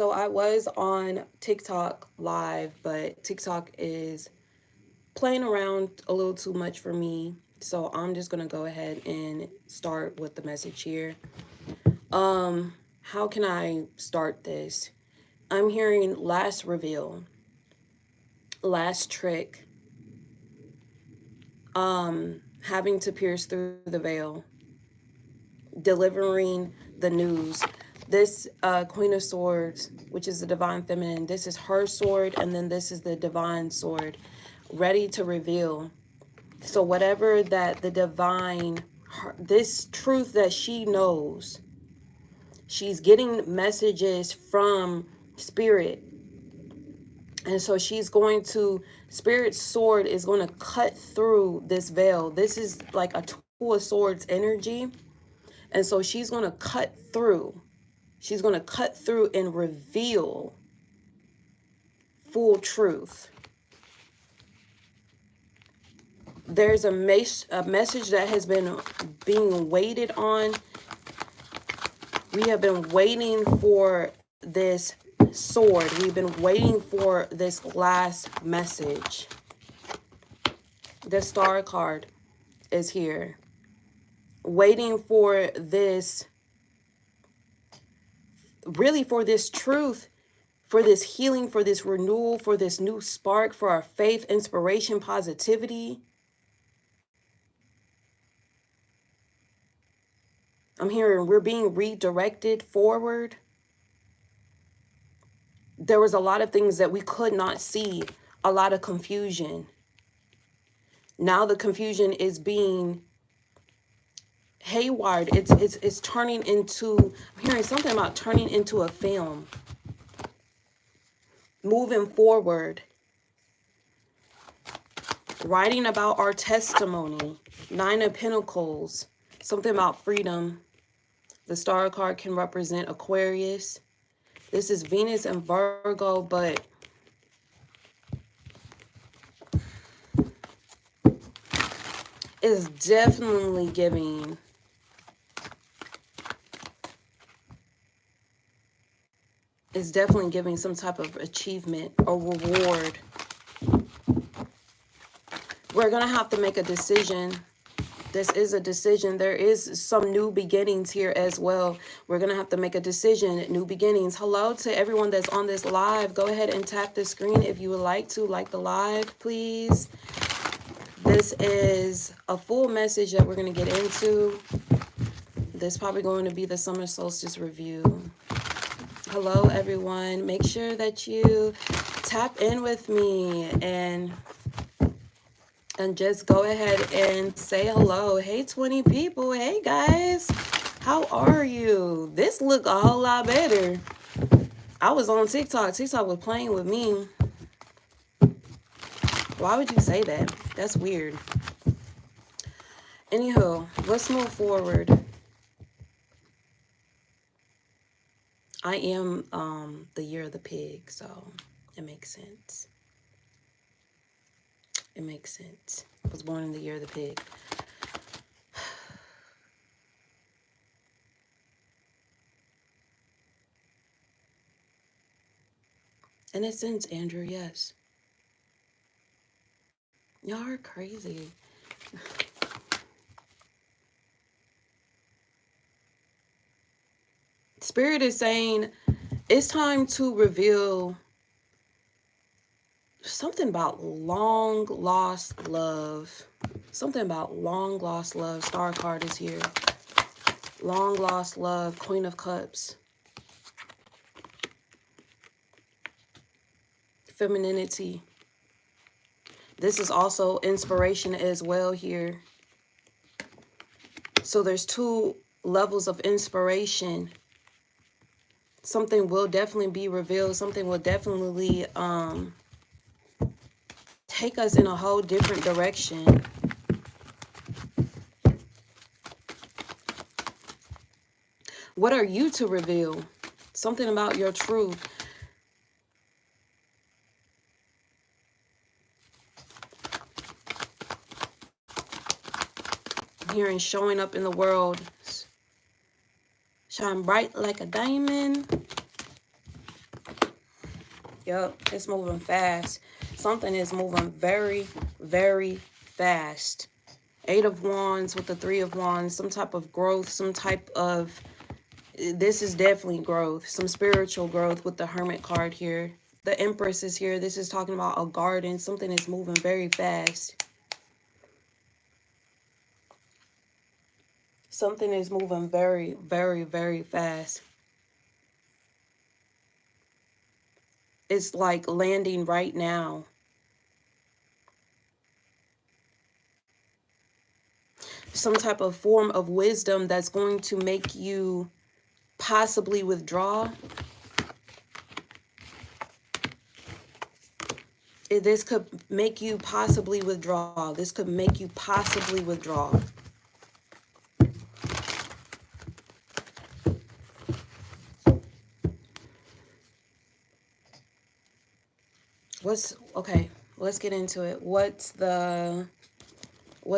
So I was on TikTok live, but TikTok is playing around a little too much for me. So I'm just going to go ahead and start with the message here. How can I start this? I'm hearing last reveal, last trick, having to pierce through the veil, delivering the news. This Queen of Swords, which is the divine feminine, this is her sword, and then this is the divine sword, ready to reveal. So whatever that the divine, this truth that she knows, she's getting messages from spirit. And so she's going to, spirit's sword is going to cut through this veil. This is like a two of swords energy. And so she's going to cut through. She's going to cut through and reveal full truth. There's a message that has been being waited on. We have been waiting for this sword. We've been waiting for this last message. The star card is here. Waiting for this, really for this truth, for this healing, for this renewal, for this new spark, for our faith, inspiration, positivity. I'm hearing we're being redirected forward. There was a lot of things that we could not see, a lot of confusion. Now the confusion is being haywired. It's turning into, I'm hearing something about turning into a film. Moving forward. Writing about our testimony. 9 of Pentacles. Something about freedom. The star card can represent Aquarius. This is Venus and Virgo, but it's definitely giving some type of achievement or reward. We're going to have to make a decision. This is a decision. There is some new beginnings here as well. We're going to have to make a decision. New beginnings. Hello to everyone that's on this live. Go ahead and tap the screen if you would like to. Like the live, please. This is a full message that we're going to get into. This is probably going to be the summer solstice review. Hello, everyone. Make sure that you tap in with me and just go ahead and say hello. Hey, 20 people. Hey, guys. How are you? This look a whole lot better. I was on TikTok. TikTok was playing with me. Why would you say that? That's weird. Anywho, let's move forward. I am the year of the pig, so it makes sense. It makes sense. I was born in the year of the pig. In a sense, Andrew, yes. Y'all are crazy. Spirit is saying it's time to reveal something about long lost love. Something about long lost love. Star card is here. Long lost love. Queen of Cups. Femininity. This is also inspiration as well here. So there's 2 levels of inspiration. Something will definitely be revealed. Something will definitely take us in a whole different direction. What are you to reveal? Something about your truth. I'm hearing showing up in the world. Shine bright like a diamond. Yep, it's moving fast. Something is moving very, very fast. Eight of Wands with the Three of Wands, some type of growth, some type of, this is definitely growth, some spiritual growth with the Hermit card here. The Empress is here. This is talking about a garden. Something is moving very fast. Something is moving very, very, very fast. It's like landing right now. Some type of form of wisdom that's going to make you possibly withdraw. This could make you possibly withdraw. This could make you possibly withdraw. Okay, let's get into it. What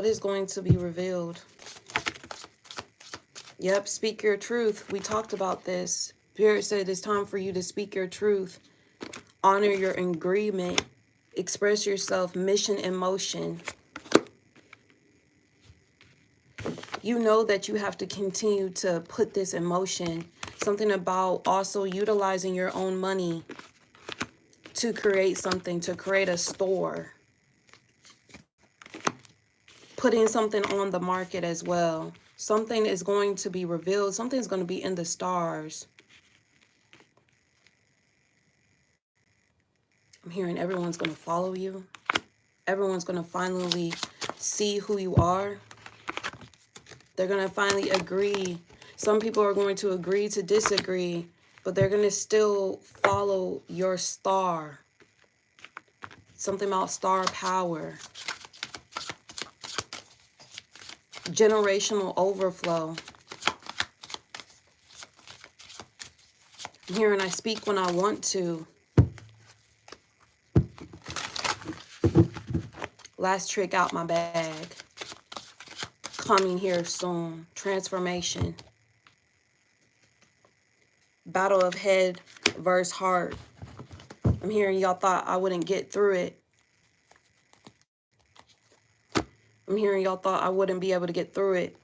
is going to be revealed? Yep, speak your truth. We talked about this. Spirit said it's time for you to speak your truth. Honor your agreement. Express yourself. Mission in motion. You know that you have to continue to put this in motion. Something about also utilizing your own money to create something, to create a store. Putting something on the market as well. Something is going to be revealed. Something's going to be in the stars. I'm hearing everyone's going to follow you. Everyone's going to finally see who you are. They're going to finally agree. Some people are going to agree to disagree, but they're going to still follow your star. Something about star power. Generational overflow. I'm hearing I speak when I want to. Last trick out my bag. Coming here soon. Transformation. Battle of head versus heart. I'm hearing y'all thought I wouldn't get through it. I'm hearing y'all thought I wouldn't be able to get through it.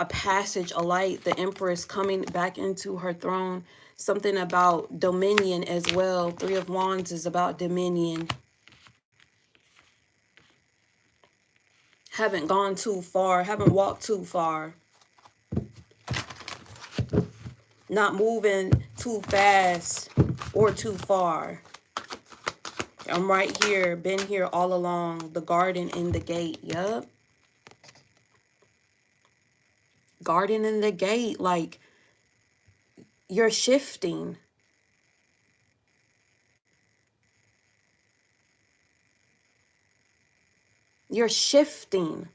A passage, a light, the Empress coming back into her throne. Something about dominion as well. Three of Wands is about dominion. Haven't gone too far. Haven't walked too far. Not moving too fast or too far. I'm right here. Been here all along. The garden and the gate. Yup. Garden and the gate. Like, you're shifting. You're shifting.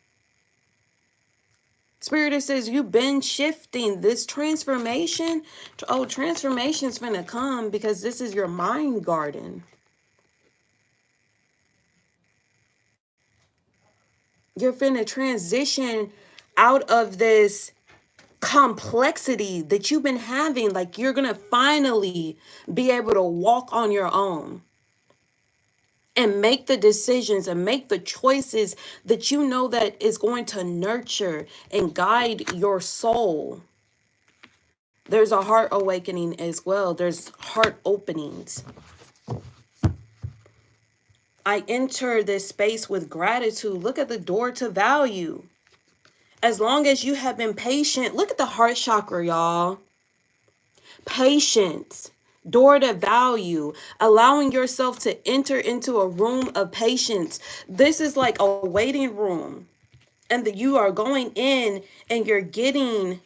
Spirit says you've been shifting. This transformation. Oh, transformation's finna come because this is your mind garden. You're finna transition out of this complexity that you've been having. Like, you're gonna finally be able to walk on your own and make the decisions and make the choices that you know that is going to nurture and guide your soul. There's a heart awakening as well. There's heart openings. I enter this space with gratitude. Look at the door to value. As long as you have been patient, look at the heart chakra, y'all. Patience. Door to value. Allowing yourself to enter into a room of patience. This is like a waiting room. And that you are going in and you're getting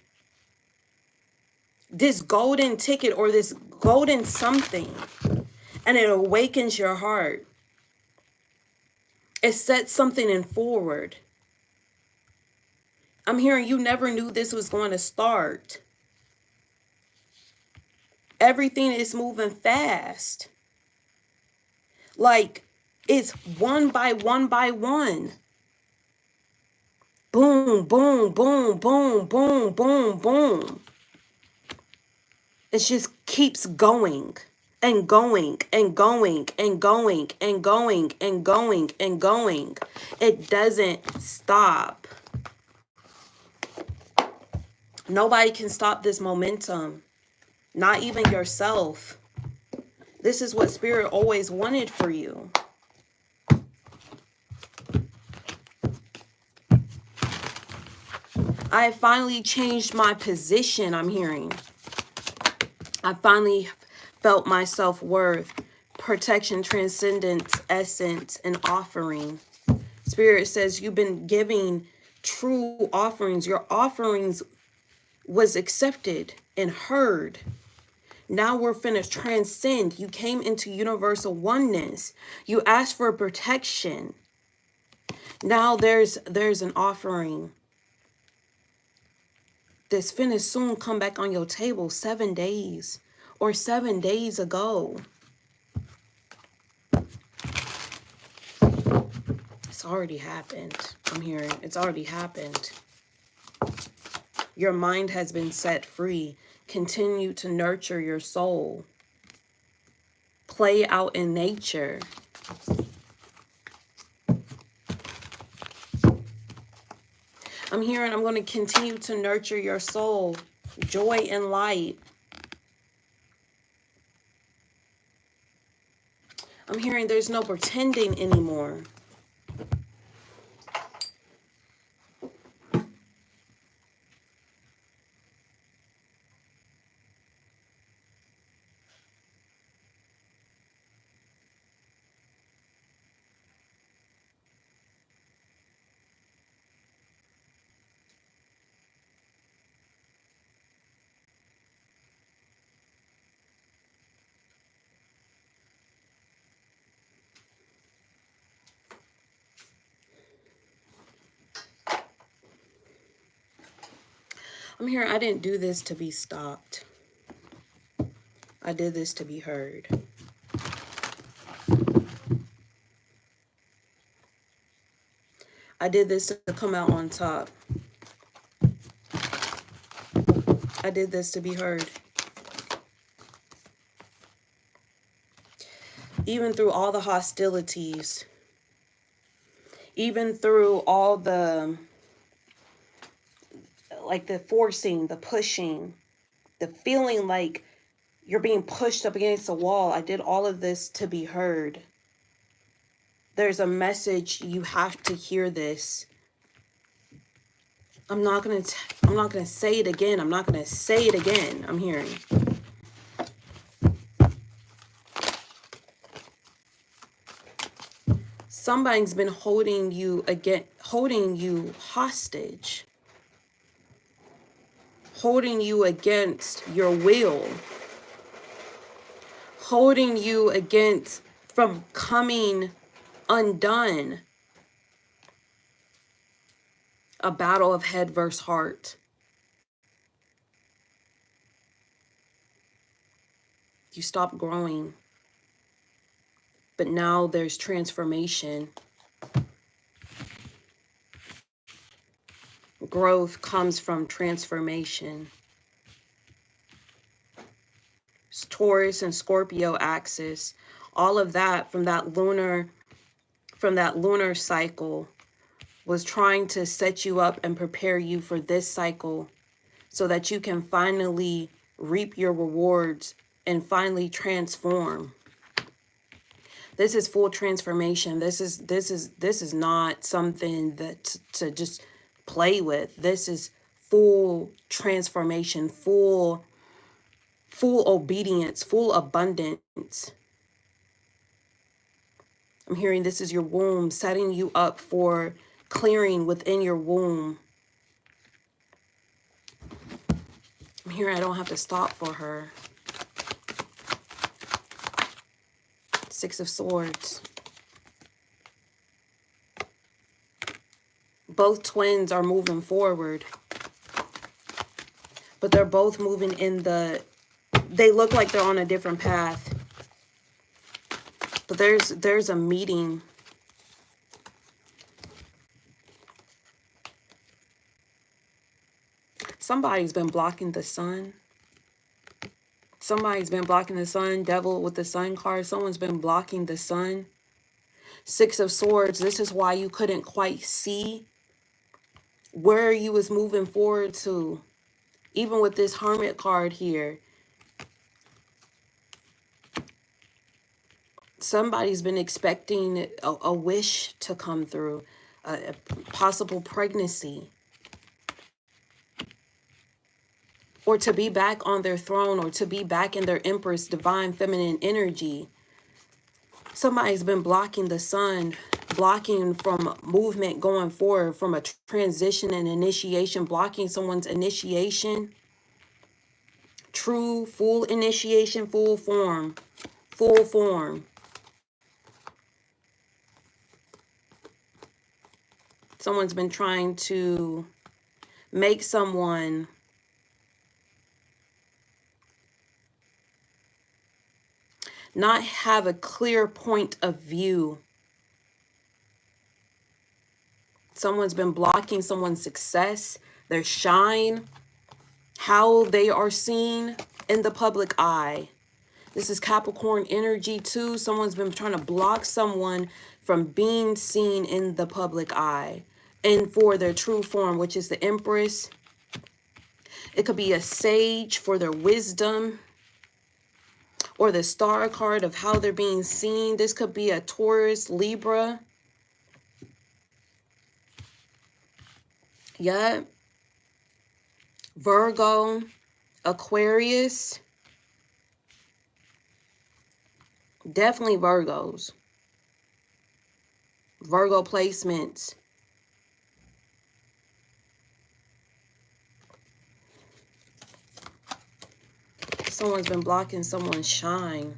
this golden ticket or this golden something. And it awakens your heart. It sets something in forward. I'm hearing you never knew this was going to start. Everything is moving fast. Like, it's one by one by one. Boom, boom, boom, boom, boom, boom, boom. It just keeps going and going and going and going and going and going and going. It doesn't stop. Nobody can stop this momentum, not even yourself. This is what Spirit always wanted for you. I finally changed my position, I'm hearing. I finally felt my self-worth, protection, transcendence, essence, and offering. Spirit says you've been giving true offerings. Your offerings was accepted and heard. Now we're finna transcend. You came into universal oneness. You asked for protection. Now there's an offering. This finna soon come back on your table 7 days or 7 days ago. It's already happened. I'm hearing it's already happened. Your mind has been set free. Continue to nurture your soul. Play out in nature. I'm hearing I'm going to continue to nurture your soul. Joy and light. I'm hearing there's no pretending anymore. I'm hearing I didn't do this to be stopped. I did this to be heard. I did this to come out on top. I did this to be heard. Even through all the hostilities, even through all the, like the forcing, the pushing, the feeling like you're being pushed up against a wall, I did all of this to be heard. There's a message. You have to hear this. I'm not gonna say it again. I'm not gonna say it again. I'm hearing. Somebody's been holding you hostage, holding you against your will, holding you against from coming undone. A battle of head versus heart. You stopped growing, but now there's transformation. Growth comes from transformation. Taurus and Scorpio axis, all of that from that lunar cycle was trying to set you up and prepare you for this cycle so that you can finally reap your rewards and finally transform. This is full transformation. This is not something that to just play with. This is full transformation, full obedience, full abundance. I'm hearing this is your womb, setting you up for clearing within your womb. I'm hearing I don't have to stop for her. 6 of Swords. Both twins are moving forward, but they're both moving in they look like they're on a different path. But there's a meeting. Somebody's been blocking the sun. Somebody's been blocking the sun. Devil with the sun card. Someone's been blocking the sun. Six of Swords. This is why you couldn't quite see where you was moving forward to. Even with this Hermit card here. Somebody's been expecting a wish to come through. A possible pregnancy. Or to be back on their throne. Or to be back in their Empress divine feminine energy. Somebody's been blocking the sun, blocking from movement going forward, from a transition and initiation, blocking someone's initiation. True, full initiation, full form. Full form. Someone's been trying to make someone not have a clear point of view. Someone's been blocking someone's success, their shine, how they are seen in the public eye. This is Capricorn energy too. Someone's been trying to block someone from being seen in the public eye and for their true form, which is the Empress. It could be a sage for their wisdom, or the Star card of how they're being seen. This could be a Taurus, Libra. Yeah. Virgo, Aquarius. Definitely Virgos. Virgo placements. Someone's been blocking someone's shine,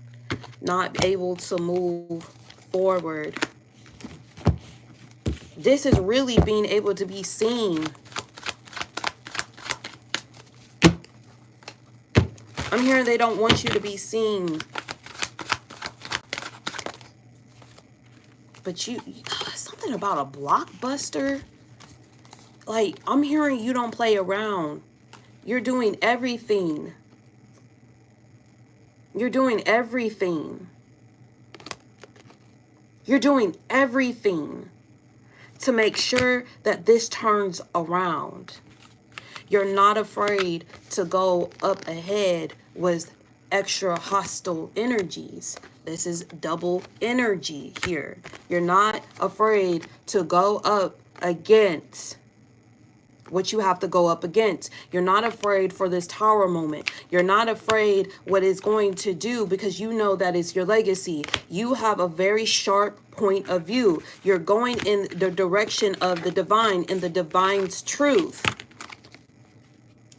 not able to move forward. This is really being able to be seen. I'm hearing they don't want you to be seen. But something about a blockbuster. Like, I'm hearing you don't play around. You're doing everything. You're doing everything. You're doing everything to make sure that this turns around. You're not afraid to go up ahead with extra hostile energies. This is double energy here. You're not afraid to go up against what you have to go up against. You're not afraid for this Tower moment. You're not afraid what it's going to do because you know that it's your legacy. You have a very sharp point of view. You're going in the direction of the divine, in the divine's truth.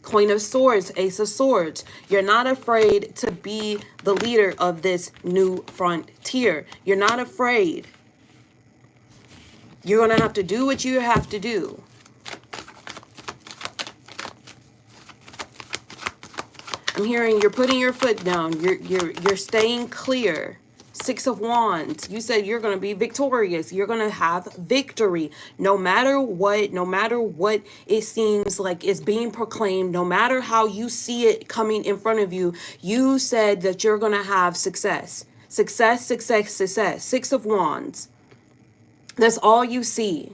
Queen of Swords, Ace of Swords. You're not afraid to be the leader of this new frontier. You're not afraid. You're going to have to do what you have to do. I'm hearing you're putting your foot down. You're staying clear. Six of Wands. You said you're going to be victorious. You're going to have victory. No matter what it seems like is being proclaimed, no matter how you see it coming in front of you, you said that you're going to have success. Success, success, success. Six of Wands. That's all you see.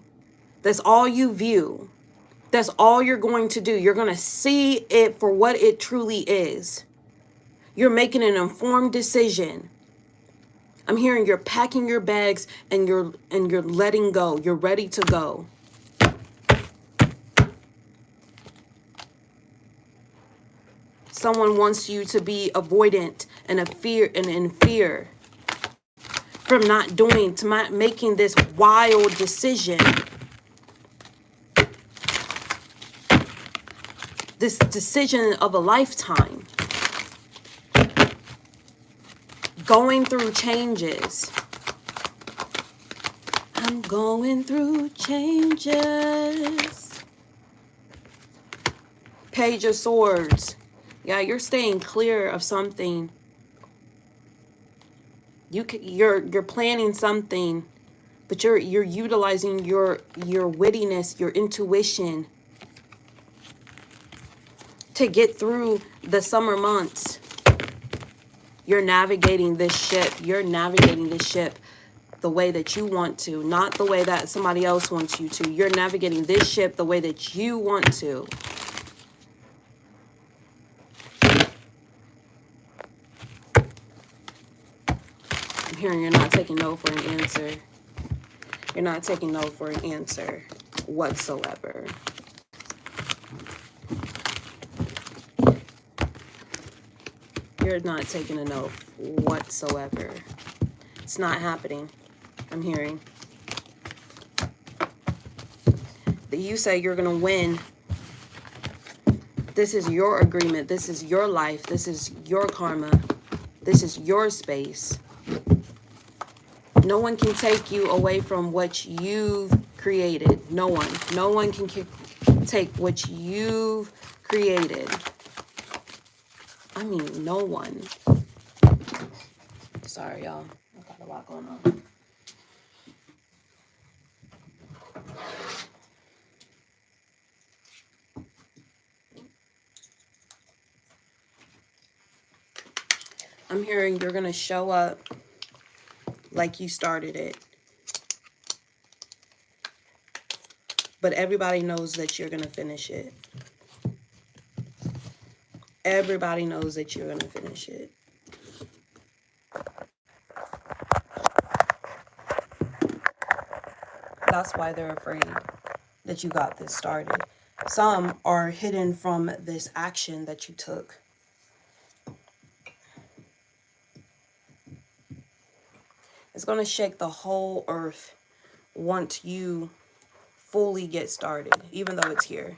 That's all you view. That's all you're going to do. You're going to see it for what it truly is. You're making an informed decision. I'm hearing you're packing your bags and you're letting go. You're ready to go. Someone wants you to be avoidant and in fear from not making this wild decision. This decision of a lifetime. Going through changes. I'm going through changes. Page of Swords. Yeah, you're staying clear of something. You're planning something, but you're utilizing your wittiness, your intuition to get through the summer months. You're navigating this ship. You're navigating this ship the way that you want to, not the way that somebody else wants you to. You're navigating this ship the way that you want to. I'm hearing you're not taking no for an answer. You're not taking no for an answer whatsoever. You're not taking a no whatsoever. It's not happening. I'm hearing. That you say you're going to win. This is your agreement. This is your life. This is your karma. This is your space. No one can take you away from what you've created. No one. No one can take what you've created. I mean, no one. Sorry, y'all. I got a lot going on. I'm hearing you're going to show up like you started it. But everybody knows that you're going to finish it. Everybody knows that you're going to finish it. That's why they're afraid that you got this started. Some are hidden from this action that you took. It's going to shake the whole earth once you fully get started, even though it's here.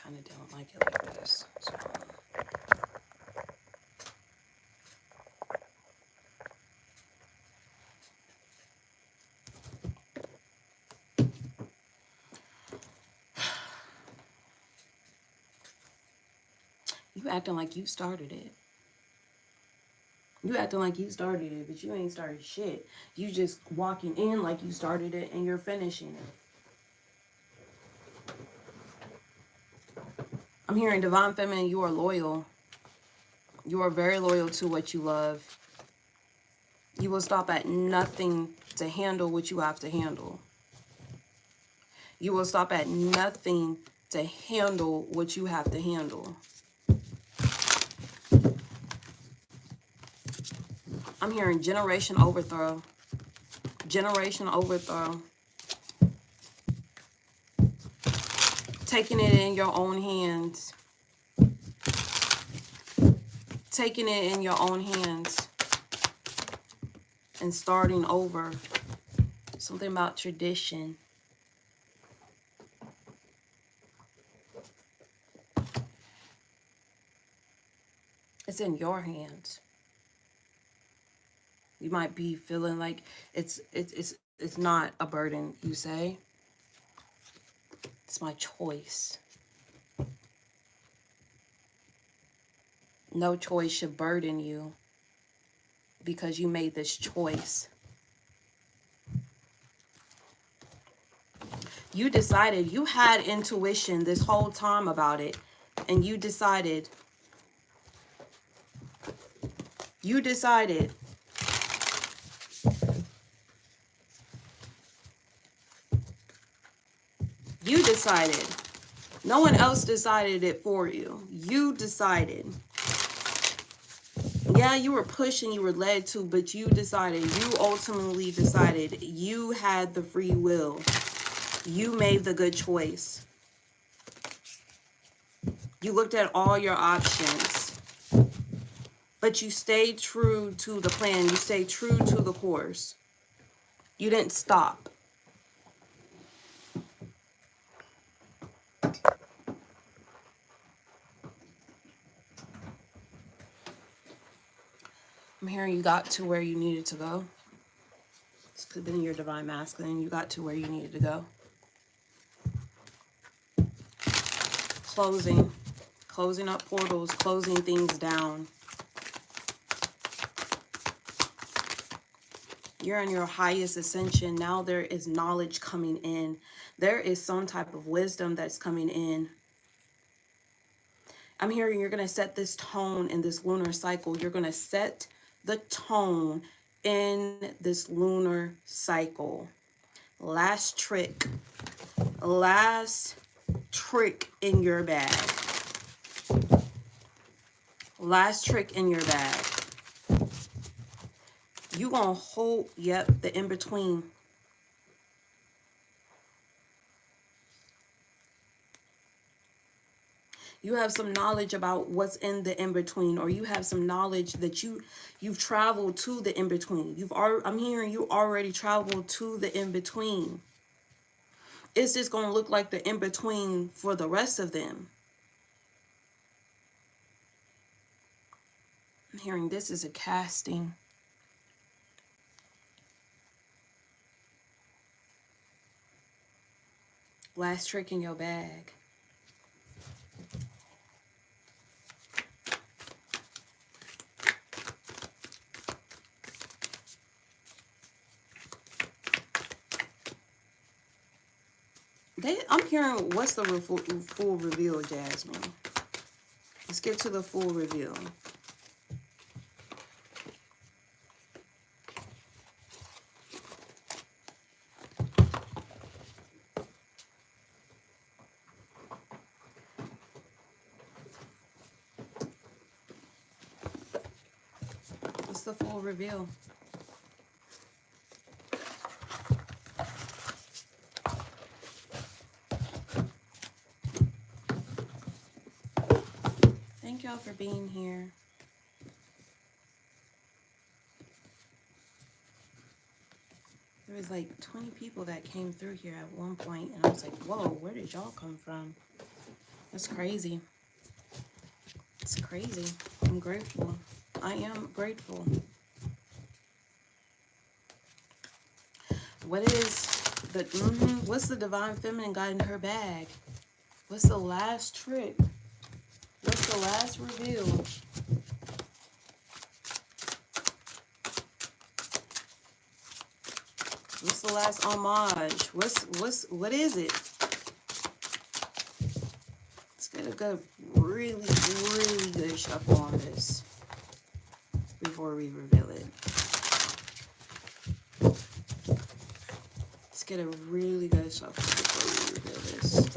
Kind of don't like it like this. So. You acting like you started it. You acting like you started it, but you ain't started shit. You just walking in like you started it and you're finishing it. I'm hearing divine feminine, you are loyal. You are very loyal to what you love. You will stop at nothing to handle what you have to handle. You will stop at nothing to handle what you have to handle. I'm hearing generation overthrow. Generation overthrow. Taking it in your own hands. Taking it in your own hands. And starting over. Something about tradition. It's in your hands. You might be feeling like it's not a burden, you say. It's my choice. No choice should burden you because you made this choice. You decided, you had intuition this whole time about it, and you decided. You decided. You decided. No one else decided it for you. You decided. Yeah, you were pushed and you were led to, but you decided. You ultimately decided. You had the free will. You made the good choice. You looked at all your options. But you stayed true to the plan. You stayed true to the course. You didn't stop. I'm hearing you got to where you needed to go. This could have been your divine masculine. You got to where you needed to go. closing up portals, closing things down. You're in your highest ascension. Now there is knowledge coming in. There is some type of wisdom that's coming in. I'm hearing you're going to set this tone in this lunar cycle. You're going to set the tone in this lunar cycle. Last trick. Last trick in your bag. Last trick in your bag. You gonna hold, yep, the in-between. You have some knowledge about what's in the in-between, or you have some knowledge that you've traveled to the in-between. I'm hearing you already traveled to the in-between. It's just gonna look like the in-between for the rest of them. I'm hearing this is a casting. Last trick in your bag. I'm hearing, what's the full reveal, Jasmine? Let's get to the full reveal. What's the full reveal? Thank y'all for being here. There was like 20 people that came through here at one point, and I was like, whoa, where did y'all come from? That's crazy. It's crazy. I'm grateful. I am grateful. What's the divine feminine got in her bag? What's the last trick? What's the last reveal? What's the last homage? What is it? Let's get a good, really, really good shuffle on this before we reveal it. Let's get a really good shuffle before we reveal this.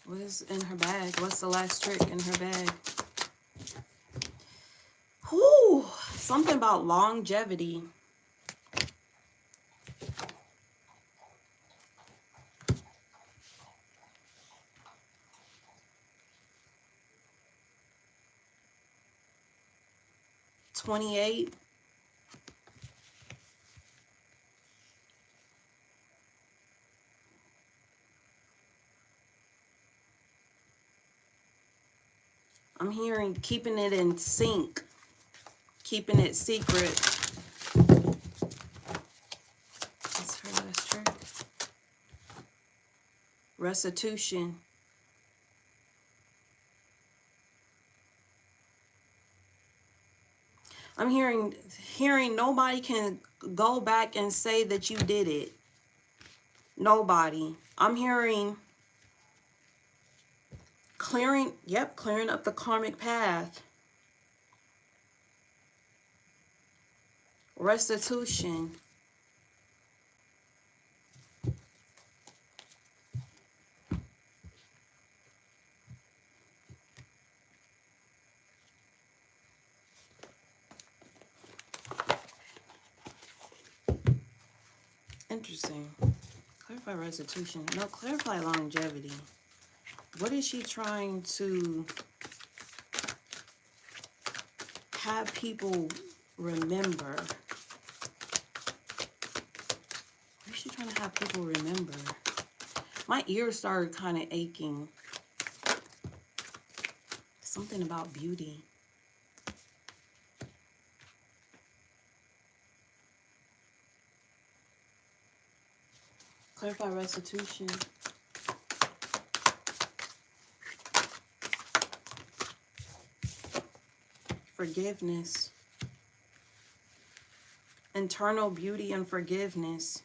What is in her bag? What's the last trick in her bag? Whew, something about longevity. $28. I'm hearing keeping it in sync, keeping it secret. That's her last trick. Restitution. I'm hearing nobody can go back and say that you did it. Nobody. I'm hearing clearing up the karmic path. Restitution. Interesting. Clarify restitution. No, clarify longevity. What is she trying to have people remember? she's trying to have people remember. My ears started kind of aching. Something about beauty. Clarify restitution. Forgiveness. Internal beauty and forgiveness.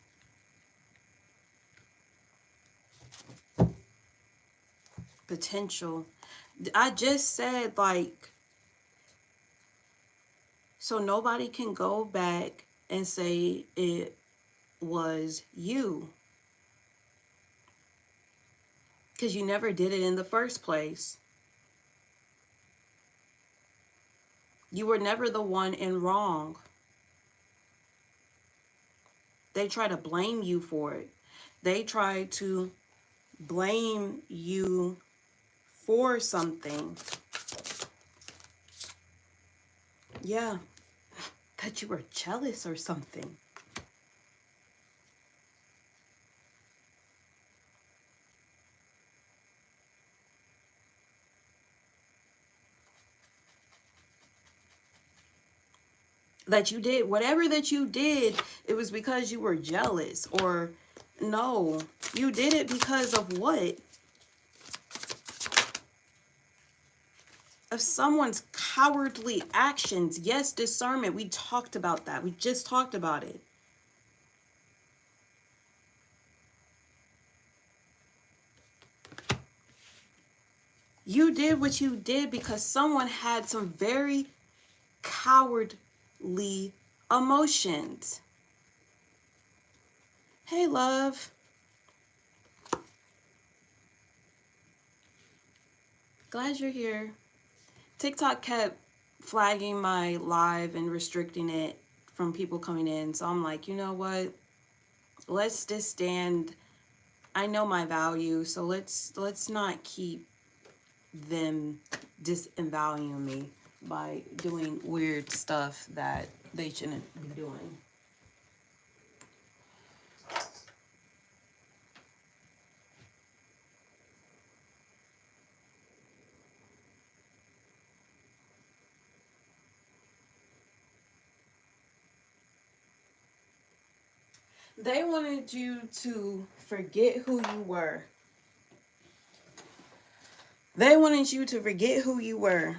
Potential. I just said, like, so nobody can go back and say it was you, because you never did it in the first place. You were never the one in wrong. They try to blame you for it. They try to blame you for something. Yeah, that you were jealous or something. That you did whatever that you did, it was because you were jealous. Or no, you did it because of what? Of someone's cowardly actions. Yes, discernment. We talked about that. We just talked about it. You did what you did because someone had some very cowardly emotions. Hey, love. Glad you're here. TikTok kept flagging my live and restricting it from people coming in. So I'm like, you know what? Let's just stand. I know my value, so let's not keep them disvaluing me by doing weird stuff that they shouldn't be doing. They wanted you to forget who you were. They wanted you to forget who you were.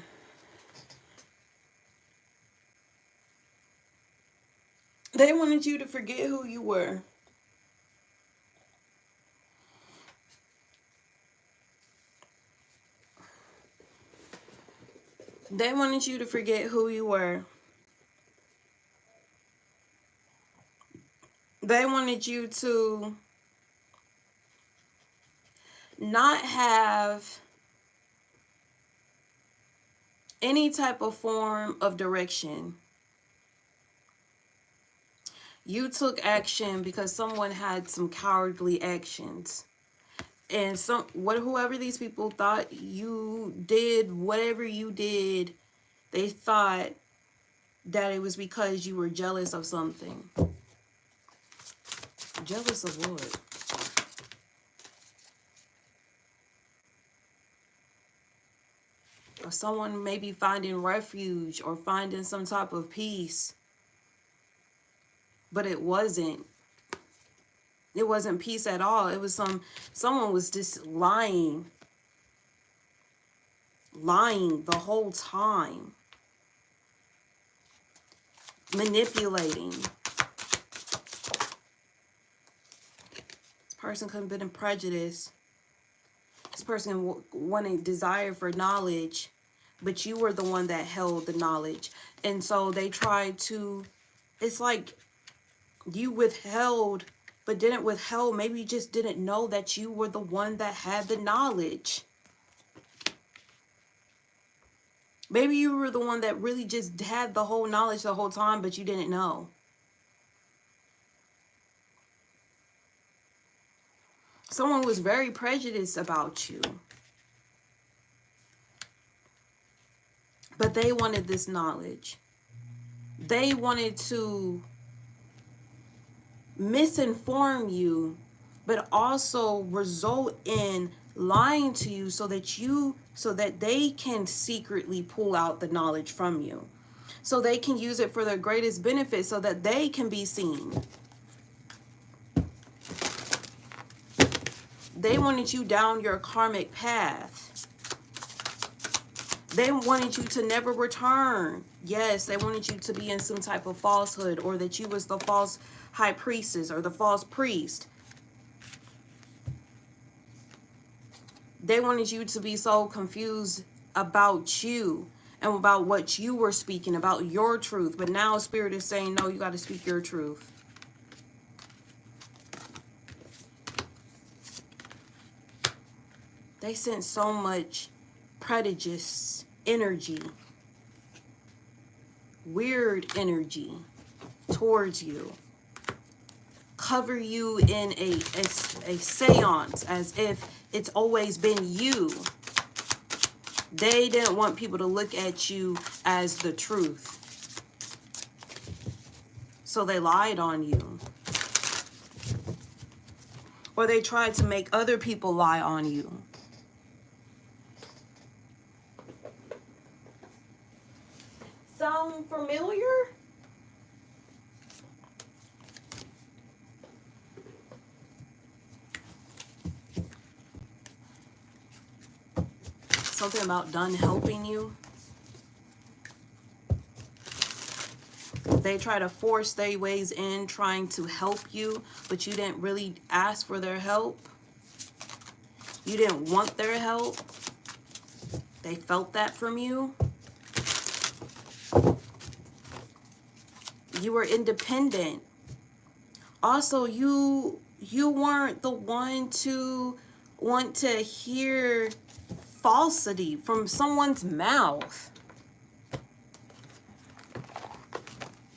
They wanted you to forget who you were. They wanted you to forget who you were. They wanted you to not have any type of form of direction. You took action because someone had some cowardly actions. And whoever these people thought you did, whatever you did, they thought that it was because you were jealous of something. Jealous of what? Or someone maybe finding refuge or finding some type of peace. But it wasn't. It wasn't peace at all. It was someone was just lying the whole time. Manipulating. This person could have been in prejudice. This person wanted desire for knowledge, but you were the one that held the knowledge. And so they tried to, it's like you withheld, but didn't withhold. Maybe you just didn't know that you were the one that had the knowledge. Maybe you were the one that really just had the whole knowledge the whole time, but you didn't know. Someone was very prejudiced about you. But they wanted this knowledge. They wanted to misinform you, but also result in lying to you so that they can secretly pull out the knowledge from you, so they can use it for their greatest benefit, so that they can be seen. They wanted you down your karmic path. They wanted you to never return. Yes, they wanted you to be in some type of falsehood, or that you was the false high priestess or the false priest. They wanted you to be so confused about you and about what you were speaking, about your truth. But now Spirit is saying, no, you got to speak your truth. They sent so much prejudice energy, weird energy towards you, cover you in a seance as if it's always been you. They didn't want people to look at you as the truth, so they lied on you, or they tried to make other people lie on you. Sound familiar? Something about done helping you. They try to force their ways in trying to help you, but you didn't really ask for their help. You didn't want their help. They felt that from you. You were independent. Also, you weren't the one to want to hear falsity from someone's mouth.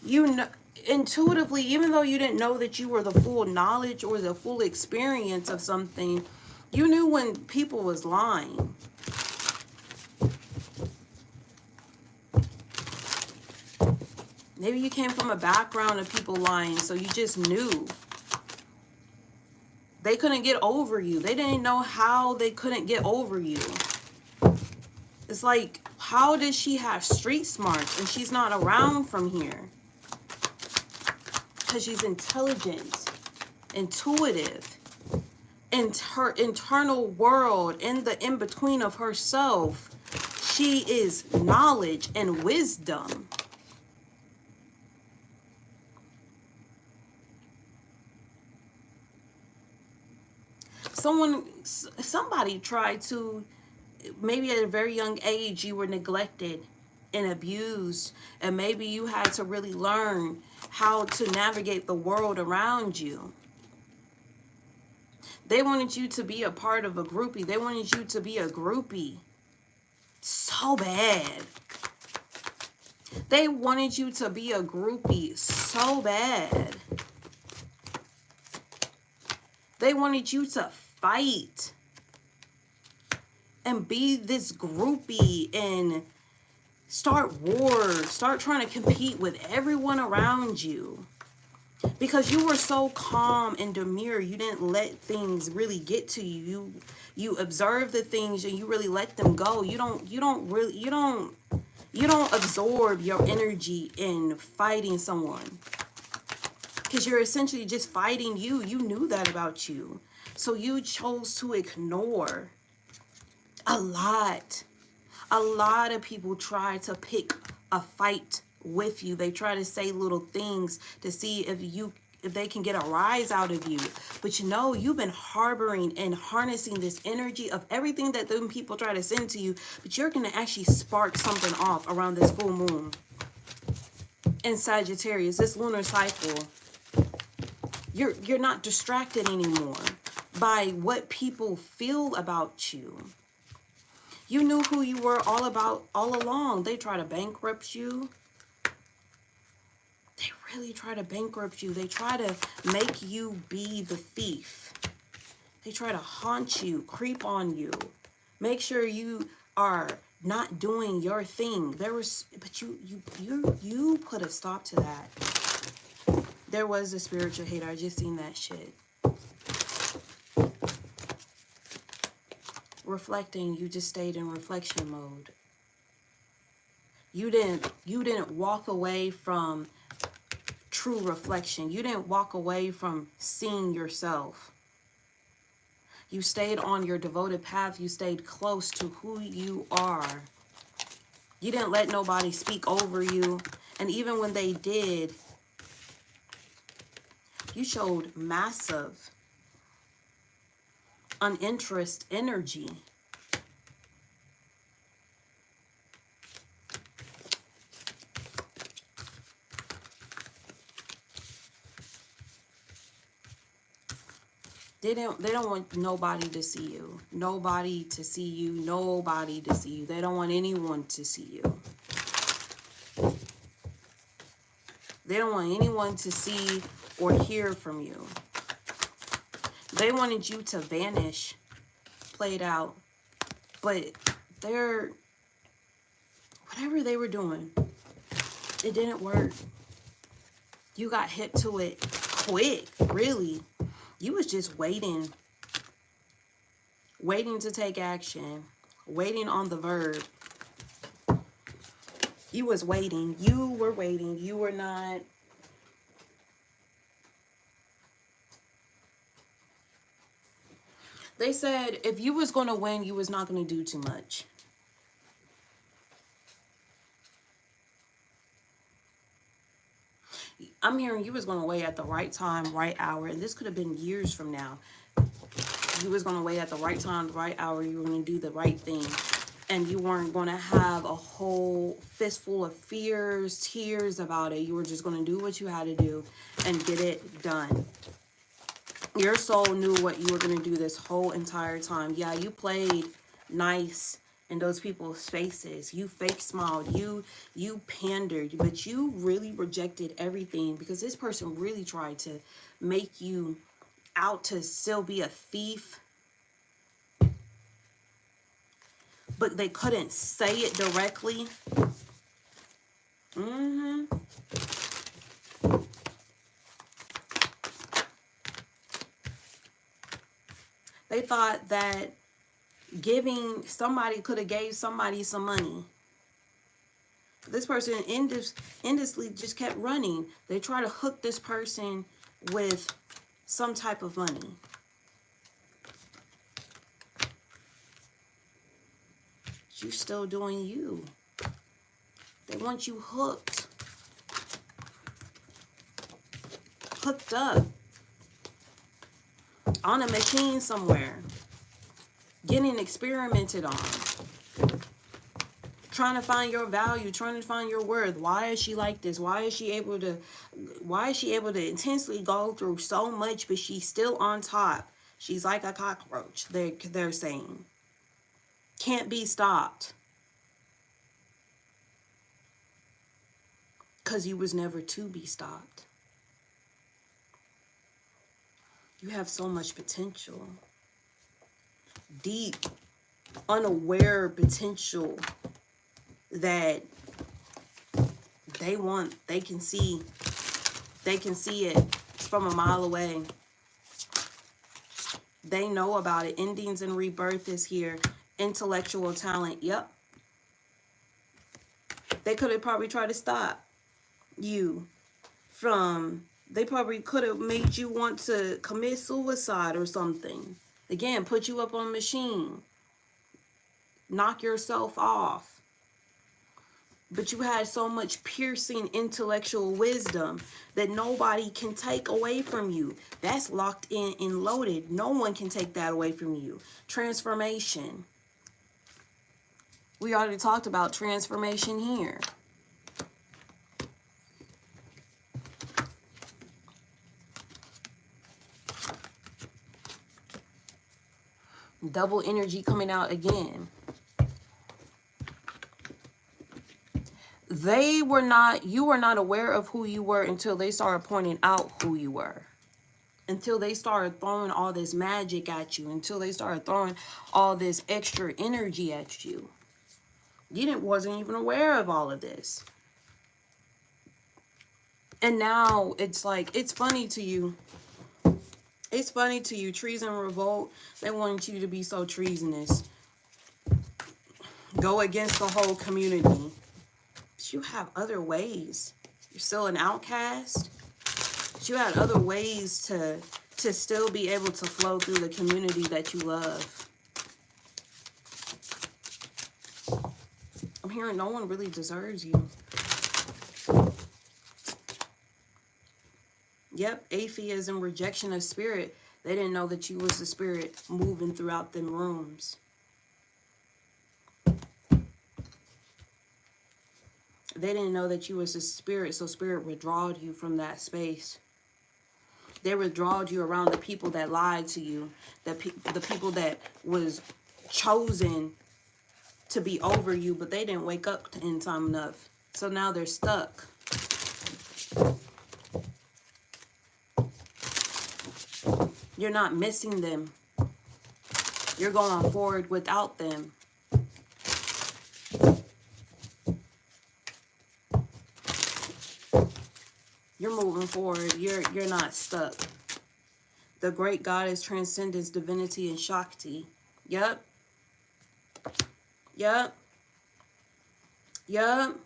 You know, intuitively, even though you didn't know that you were the full knowledge or the full experience of something, you knew when people was lying. Maybe you came from a background of people lying, so you just knew. They couldn't get over you. They didn't know how they couldn't get over you. It's like, how does she have street smarts and she's not around from here? Because she's intelligent, intuitive, in her internal world, in the in-between of herself, she is knowledge and wisdom. Somebody tried to, maybe at a very young age, you were neglected and abused, and maybe you had to really learn how to navigate the world around you. They wanted you to be a part of a groupie. They wanted you to be a groupie so bad. They wanted you to be a groupie so bad. They wanted you to fight and be this groupie and start wars, start trying to compete with everyone around you. Because you were so calm and demure, you didn't let things really get to you. You observe the things and you really let them go. You don't absorb your energy in fighting someone. Because you're essentially just fighting you. You knew that about you. So you chose to ignore. A lot of people try to pick a fight with you. They try to say little things to see if they can get a rise out of you. But you know, you've been harboring and harnessing this energy of everything that them people try to send to you. But you're going to actually spark something off around this full moon in Sagittarius, this lunar cycle. You're not distracted anymore by what people feel about you. You knew who you were all along. They try to bankrupt you. They really try to bankrupt you. They try to make you be the thief. They try to haunt you, creep on you, make sure you are not doing your thing. But you put a stop to that. There was a spiritual hater. I just seen that shit. Reflecting, you just stayed in reflection mode. You didn't walk away from true reflection. You didn't walk away from seeing yourself. You stayed on your devoted path. You stayed close to who you are. You didn't let nobody speak over you. And even when they did, you showed massive uninterest energy. They don't want nobody to see you. Nobody to see you. Nobody to see you. They don't want anyone to see you. They don't want anyone to see or hear from you. They wanted you to vanish, played out. But whatever they were doing, it didn't work. You got hit to it quick, really. You was just waiting to take action, waiting on the verb. You was waiting. You were waiting. You were not. They said if you was going to win, you was not going to do too much. I'm hearing you was going to wait at the right time, right hour, and this could have been years from now. You was going to wait at the right time, the right hour. You were going to do the right thing. And you weren't going to have a whole fistful of fears, tears about it. You were just going to do what you had to do and get it done. Your soul knew what you were going to do this whole entire time. Yeah, you played nice in those people's faces. You fake smiled. You pandered. But you really rejected everything because this person really tried to make you out to still be a thief. But they couldn't say it directly. They thought that somebody could have gave somebody some money. This person endlessly just kept running. They try to hook this person with some type of money. You still doing you. They want you hooked. Hooked up. On a machine somewhere. Getting experimented on. Trying to find your value. Trying to find your worth. Why is she like this? Why is she able to intensely go through so much, but she's still on top? She's like a cockroach, they're saying. Can't be stopped. Because you was never to be stopped. You have so much potential. Deep, unaware potential that they can see it from a mile away. They know about it. Endings and rebirth is here. Intellectual talent. Yep. They could have probably tried to stop you from... They probably could have made you want to commit suicide or something. Again, put you up on a machine. Knock yourself off. But you had so much piercing intellectual wisdom that nobody can take away from you. That's locked in and loaded. No one can take that away from you. Transformation. We already talked about transformation here. Double energy coming out again. You were not aware of who you were until they started pointing out who you were. Until they started throwing all this magic at you. Until they started throwing all this extra energy at you. You wasn't even aware of all of this. And now it's like, it's funny to you. It's funny to you. Treason Revolt, they want you to be so treasonous. Go against the whole community. But you have other ways. You're still an outcast. But you had other ways to still be able to flow through the community that you love. I'm hearing no one really deserves you. Yep, atheism, rejection of spirit. They didn't know that you was the spirit moving throughout them rooms. They didn't know that you was the spirit, so spirit withdrawed you from that space. They withdrawed you around the people that lied to you, the people that was chosen to be over you, but they didn't wake up in time enough. So now they're stuck. You're not missing them. You're going forward without them. You're moving forward. You're not stuck. The great goddess transcendence, divinity, and Shakti. Yep. Yep. Yep.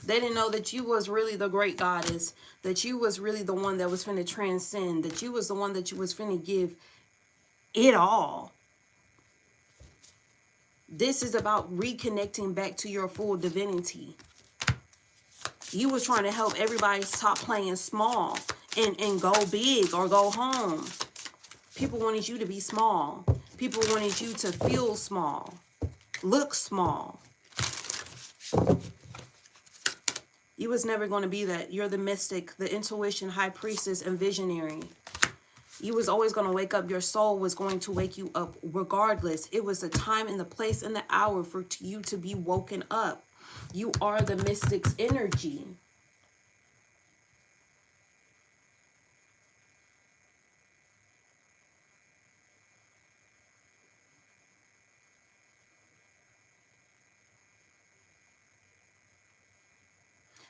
They didn't know that you was really the great goddess, that you was really the one that was finna transcend, that you was the one that you was finna give it all. This is about reconnecting back to your full divinity. You was trying to help everybody stop playing small and go big or go home. People wanted you to be small. People wanted you to feel small, look small. You was never going to be that. You're the mystic, the intuition, high priestess, and visionary. You was always going to wake up. Your soul was going to wake you up regardless. It was the time and the place and the hour for you to be woken up. You are the mystic's energy.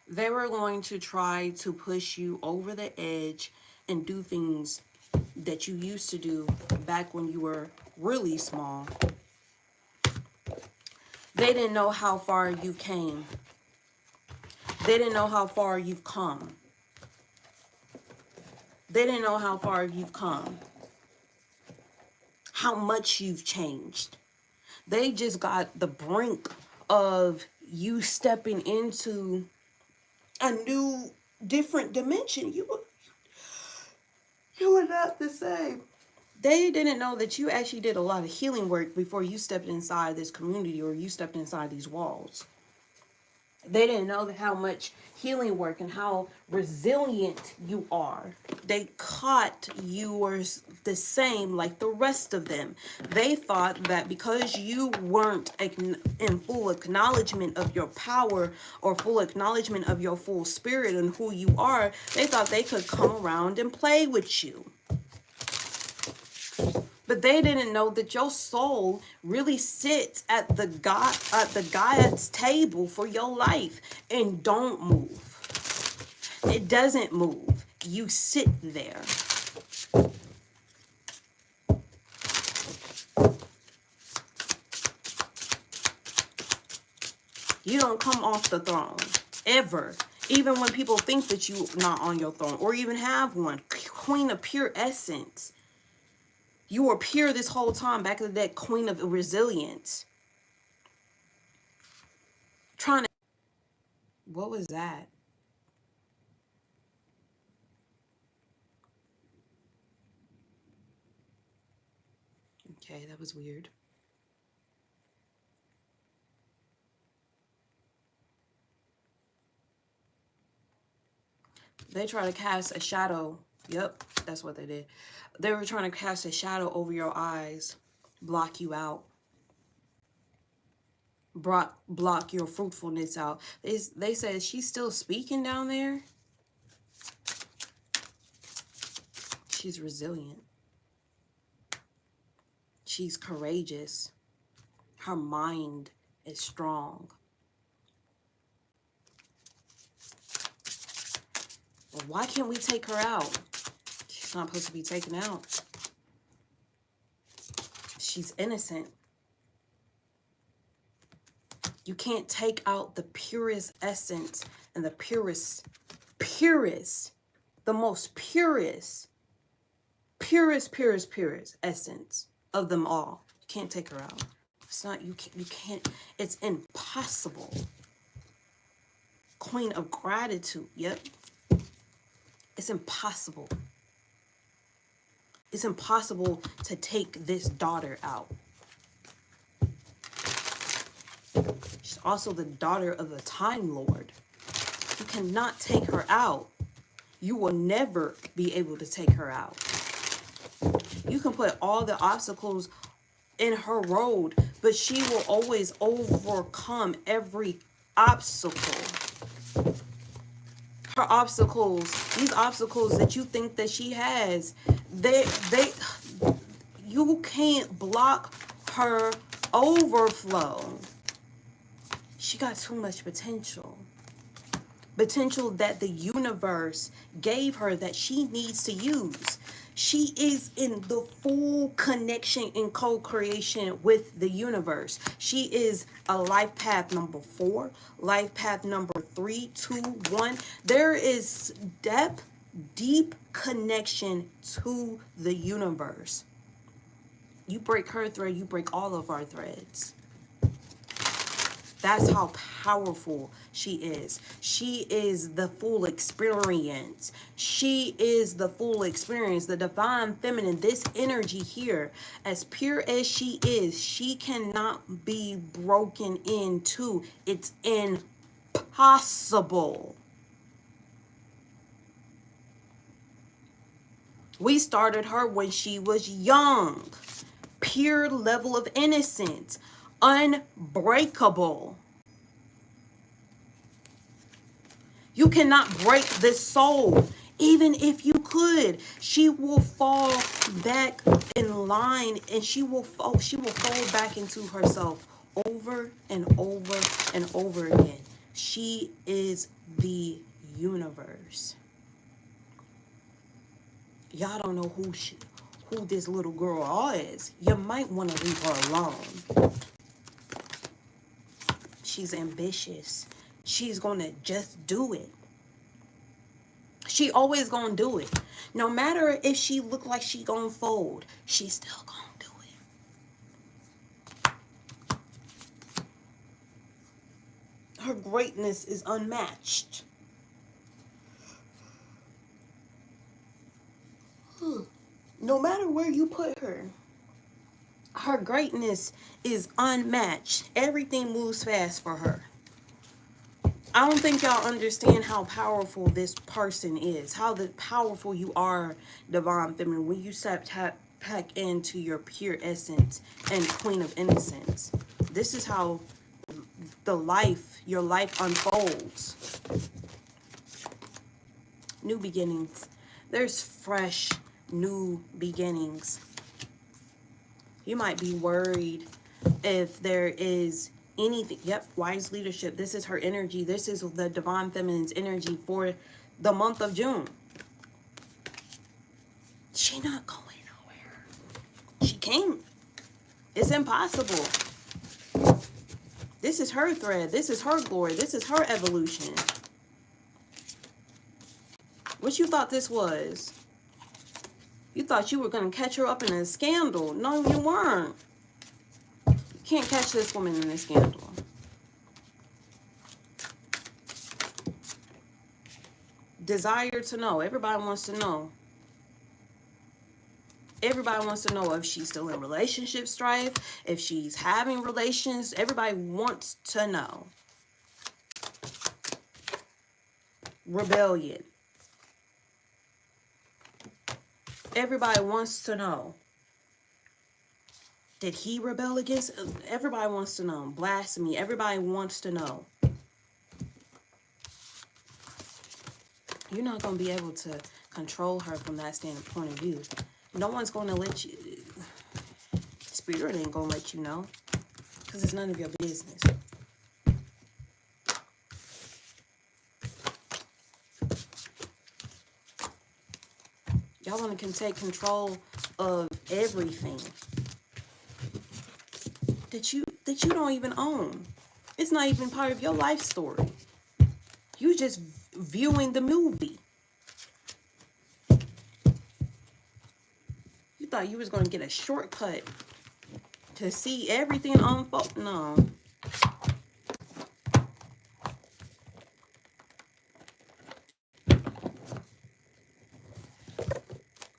They were going to try to push you over the edge and do things that you used to do back when you were really small. They didn't know how far you came. They didn't know how far you've come. They didn't know how far you've come. How much you've changed. They just got the brink of you stepping into a new, different dimension. You were not the same. They didn't know that you actually did a lot of healing work before you stepped inside this community or you stepped inside these walls. They didn't know how much healing work and how resilient you are. They caught you were the same like the rest of them. They thought that because you weren't in full acknowledgement of your power or full acknowledgement of your full spirit and who you are, they thought they could come around and play with you. But they didn't know that your soul really sits at the God's table for your life and don't move. It doesn't move. You sit there. You don't come off the throne ever. Even when people think that you're not on your throne or even have one. Queen of pure essence. You were pure this whole time, back in the day, queen of resilience. Trying to... What was that? Okay, that was weird. They try to cast a shadow. Yep, that's what they did. They were trying to cast a shadow over your eyes, block you out. Block your fruitfulness out. They said she's still speaking down there. She's resilient. She's courageous. Her mind is strong. Why can't we take her out? She's not supposed to be taken out. She's innocent. You can't take out the purest essence and the purest, the most purest essence of them all. You can't take her out. It's not, you can't, it's impossible. Queen of gratitude, yep. It's impossible. It's impossible to take this daughter out. She's also the daughter of a Time Lord. You cannot take her out. You will never be able to take her out. You can put all the obstacles in her road, but she will always overcome every obstacle. Her obstacles, these obstacles that you think that she has, you can't block her overflow. She got too much potential. Potential that the universe gave her that she needs to use. She is in the full connection and co-creation with the universe. She is a life path number 4, life path number 3, 2, 1. There is deep connection to the universe. You break her thread, you break all of our threads. That's how powerful she is. She is the full experience. She is the full experience. The divine feminine, this energy here, as pure as she is, she cannot be broken into. It's impossible. We started her when she was young. Pure level of innocence. Unbreakable. You cannot break this soul. Even if you could, she will fall back in line, and she will fall back into herself over and over and over again. She is the universe. Y'all don't know who this little girl is. You might want to leave her alone. She's ambitious. She's gonna just do it. She always gonna do it. No matter if she look like she gonna fold, she's still gonna do it. Her greatness is unmatched. No matter where you put her, her greatness is unmatched. Everything moves fast for her. I don't think y'all understand how powerful this person is, how powerful you are, divine feminine, when you tap back into your pure essence and queen of innocence. This is how your life unfolds. New beginnings. There's fresh new beginnings. You might be worried if there is anything. Yep, wise leadership. This is her energy. This is the divine feminine's energy for the month of June. She not going nowhere. She can't. It's impossible. This is her thread. This is her glory. This is her evolution. What you thought this was? You thought you were going to catch her up in a scandal. No, you weren't. You can't catch this woman in a scandal. Desire to know. Everybody wants to know. Everybody wants to know if she's still in relationship strife, if she's having relations. Everybody wants to know. Rebellion. Everybody wants to know. Did he rebel against? Everybody wants to know. Blasphemy. Everybody wants to know. You're not going to be able to control her from that standpoint of view. No one's going to let you. Spirit ain't going to let you know. Because it's none of your business. Y'all want to take control of everything that you don't even own. It's not even part of your life story. You just viewing the movie. You thought you was going to get a shortcut to see everything unfold. No.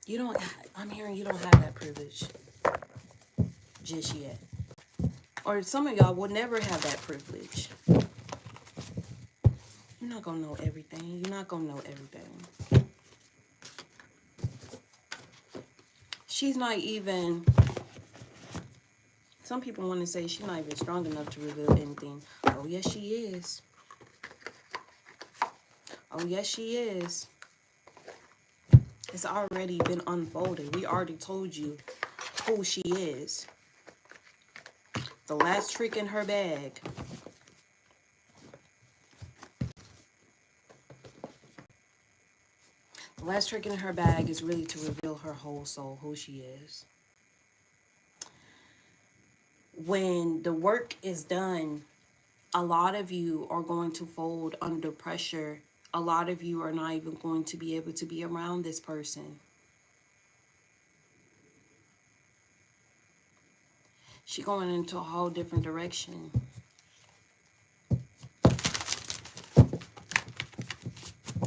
You don't, I'm hearing you don't have that privilege just yet. Or some of y'all will never have that privilege. You're not going to know everything. You're not going to know everything. She's not even, some people want to say she's not even strong enough to reveal anything. Oh, yes, she is. Oh, yes, she is. It's already been unfolded. We already told you who she is. The last trick in her bag. The last trick in her bag is really to reveal her whole soul, who she is. When the work is done, a lot of you are going to fold under pressure. A lot of you are not even going to be able to be around this person. She's going into a whole different direction.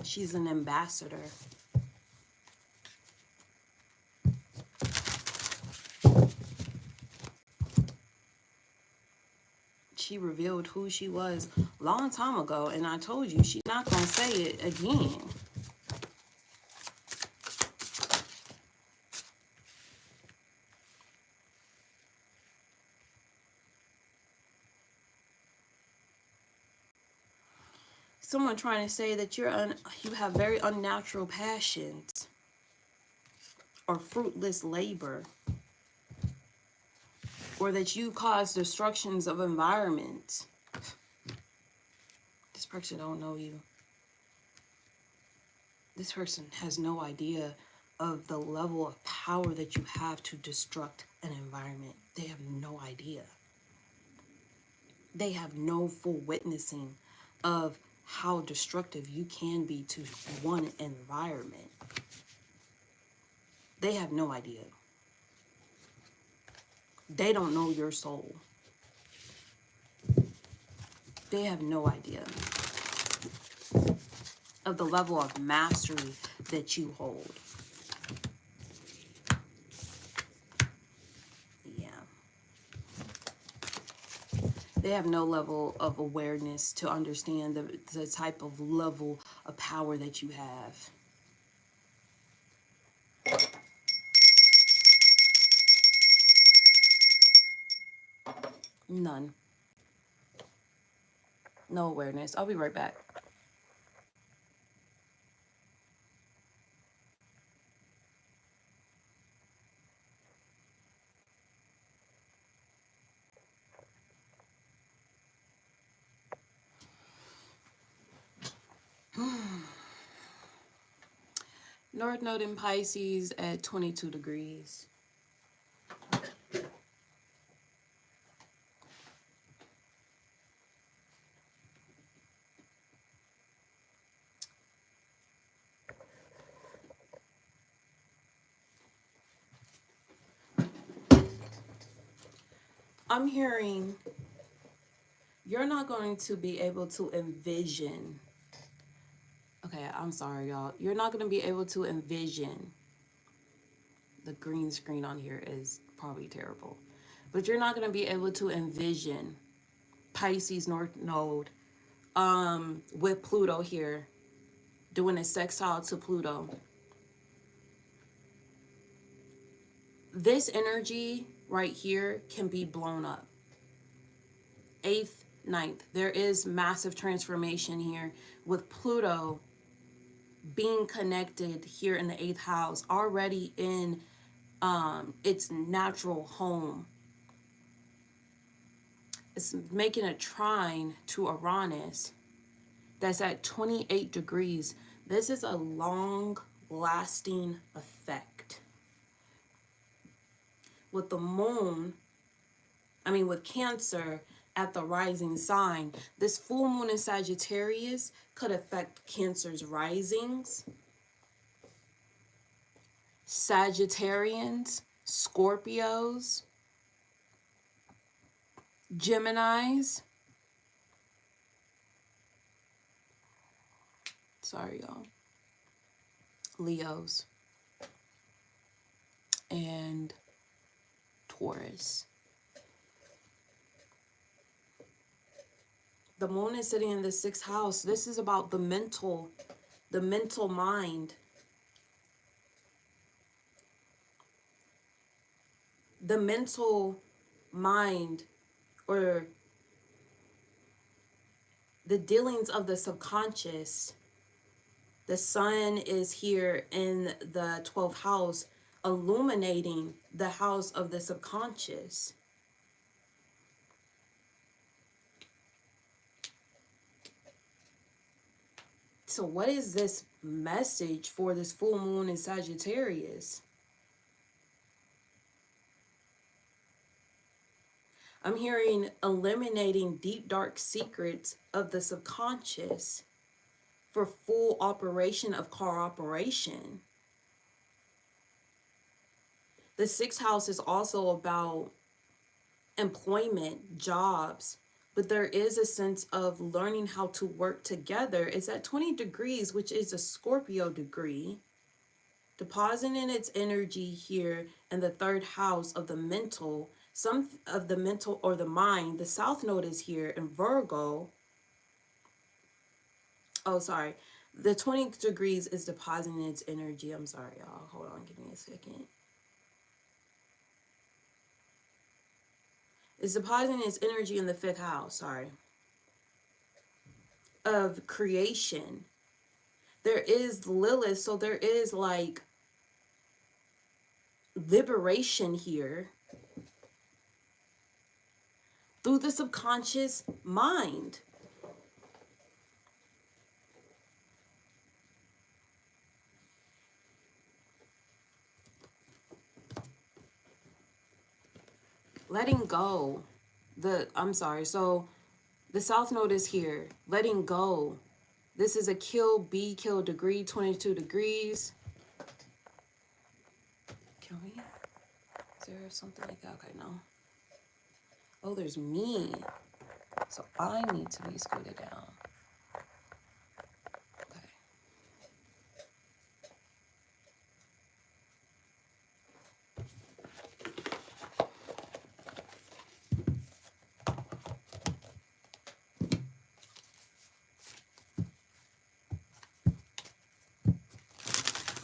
She's an ambassador. She revealed who she was a long time ago, and I told you she's not going to say it again. Someone trying to say that you have very unnatural passions or fruitless labor, or that you cause destructions of environments. This person don't know you. This person has no idea of the level of power that you have to destruct an environment. They have no idea. They have no full witnessing of how destructive you can be to one environment. They have no idea. They don't know your soul. They have no idea of the level of mastery that you hold. Yeah. They have no level of awareness to understand the type of level of power that you have. None. No awareness. I'll be right back. North Node in Pisces at 22 degrees. I'm hearing you're not going to be able to envision. Okay, I'm sorry, y'all. You're not going to be able to envision. The green screen on here is probably terrible. But you're not going to be able to envision Pisces North Node with Pluto here doing a sextile to Pluto. This energy right here can be blown up. 8th, 9th. There is massive transformation here with Pluto being connected here in the 8th house, already in its natural home. It's making a trine to Uranus that's at 28 degrees. This is a long, lasting effect. With the moon, with Cancer at the rising sign, this full moon in Sagittarius could affect Cancer's risings, Sagittarians, Scorpios, Geminis. Sorry, y'all. Leos. And Taurus. The moon is sitting in the 6th house. This is about the mental mind. The mental mind, or the dealings of the subconscious. The sun is here in the 12th house, illuminating the house of the subconscious. So what is this message for this full moon in Sagittarius? I'm hearing eliminating deep, dark secrets of the subconscious for full operation of cooperation. The 6th house is also about employment, jobs, but there is a sense of learning how to work together. It's at 20 degrees, which is a Scorpio degree, depositing its energy here in the 3rd house of the mental, some of the mental or the mind. The South Node is here in Virgo. Oh, sorry. The 20 degrees is depositing its energy. I'm sorry, y'all. Hold on, give me a second. It's depositing its energy in the 5th house, sorry, of creation. There is Lilith, so there is like liberation here through the subconscious mind. Letting go. So the South Node is here. Letting go. This is a kill, be kill degree, 22 degrees. Can we? Is there something like that? Okay, no. Oh, there's me. So I need to be scooted down. Okay.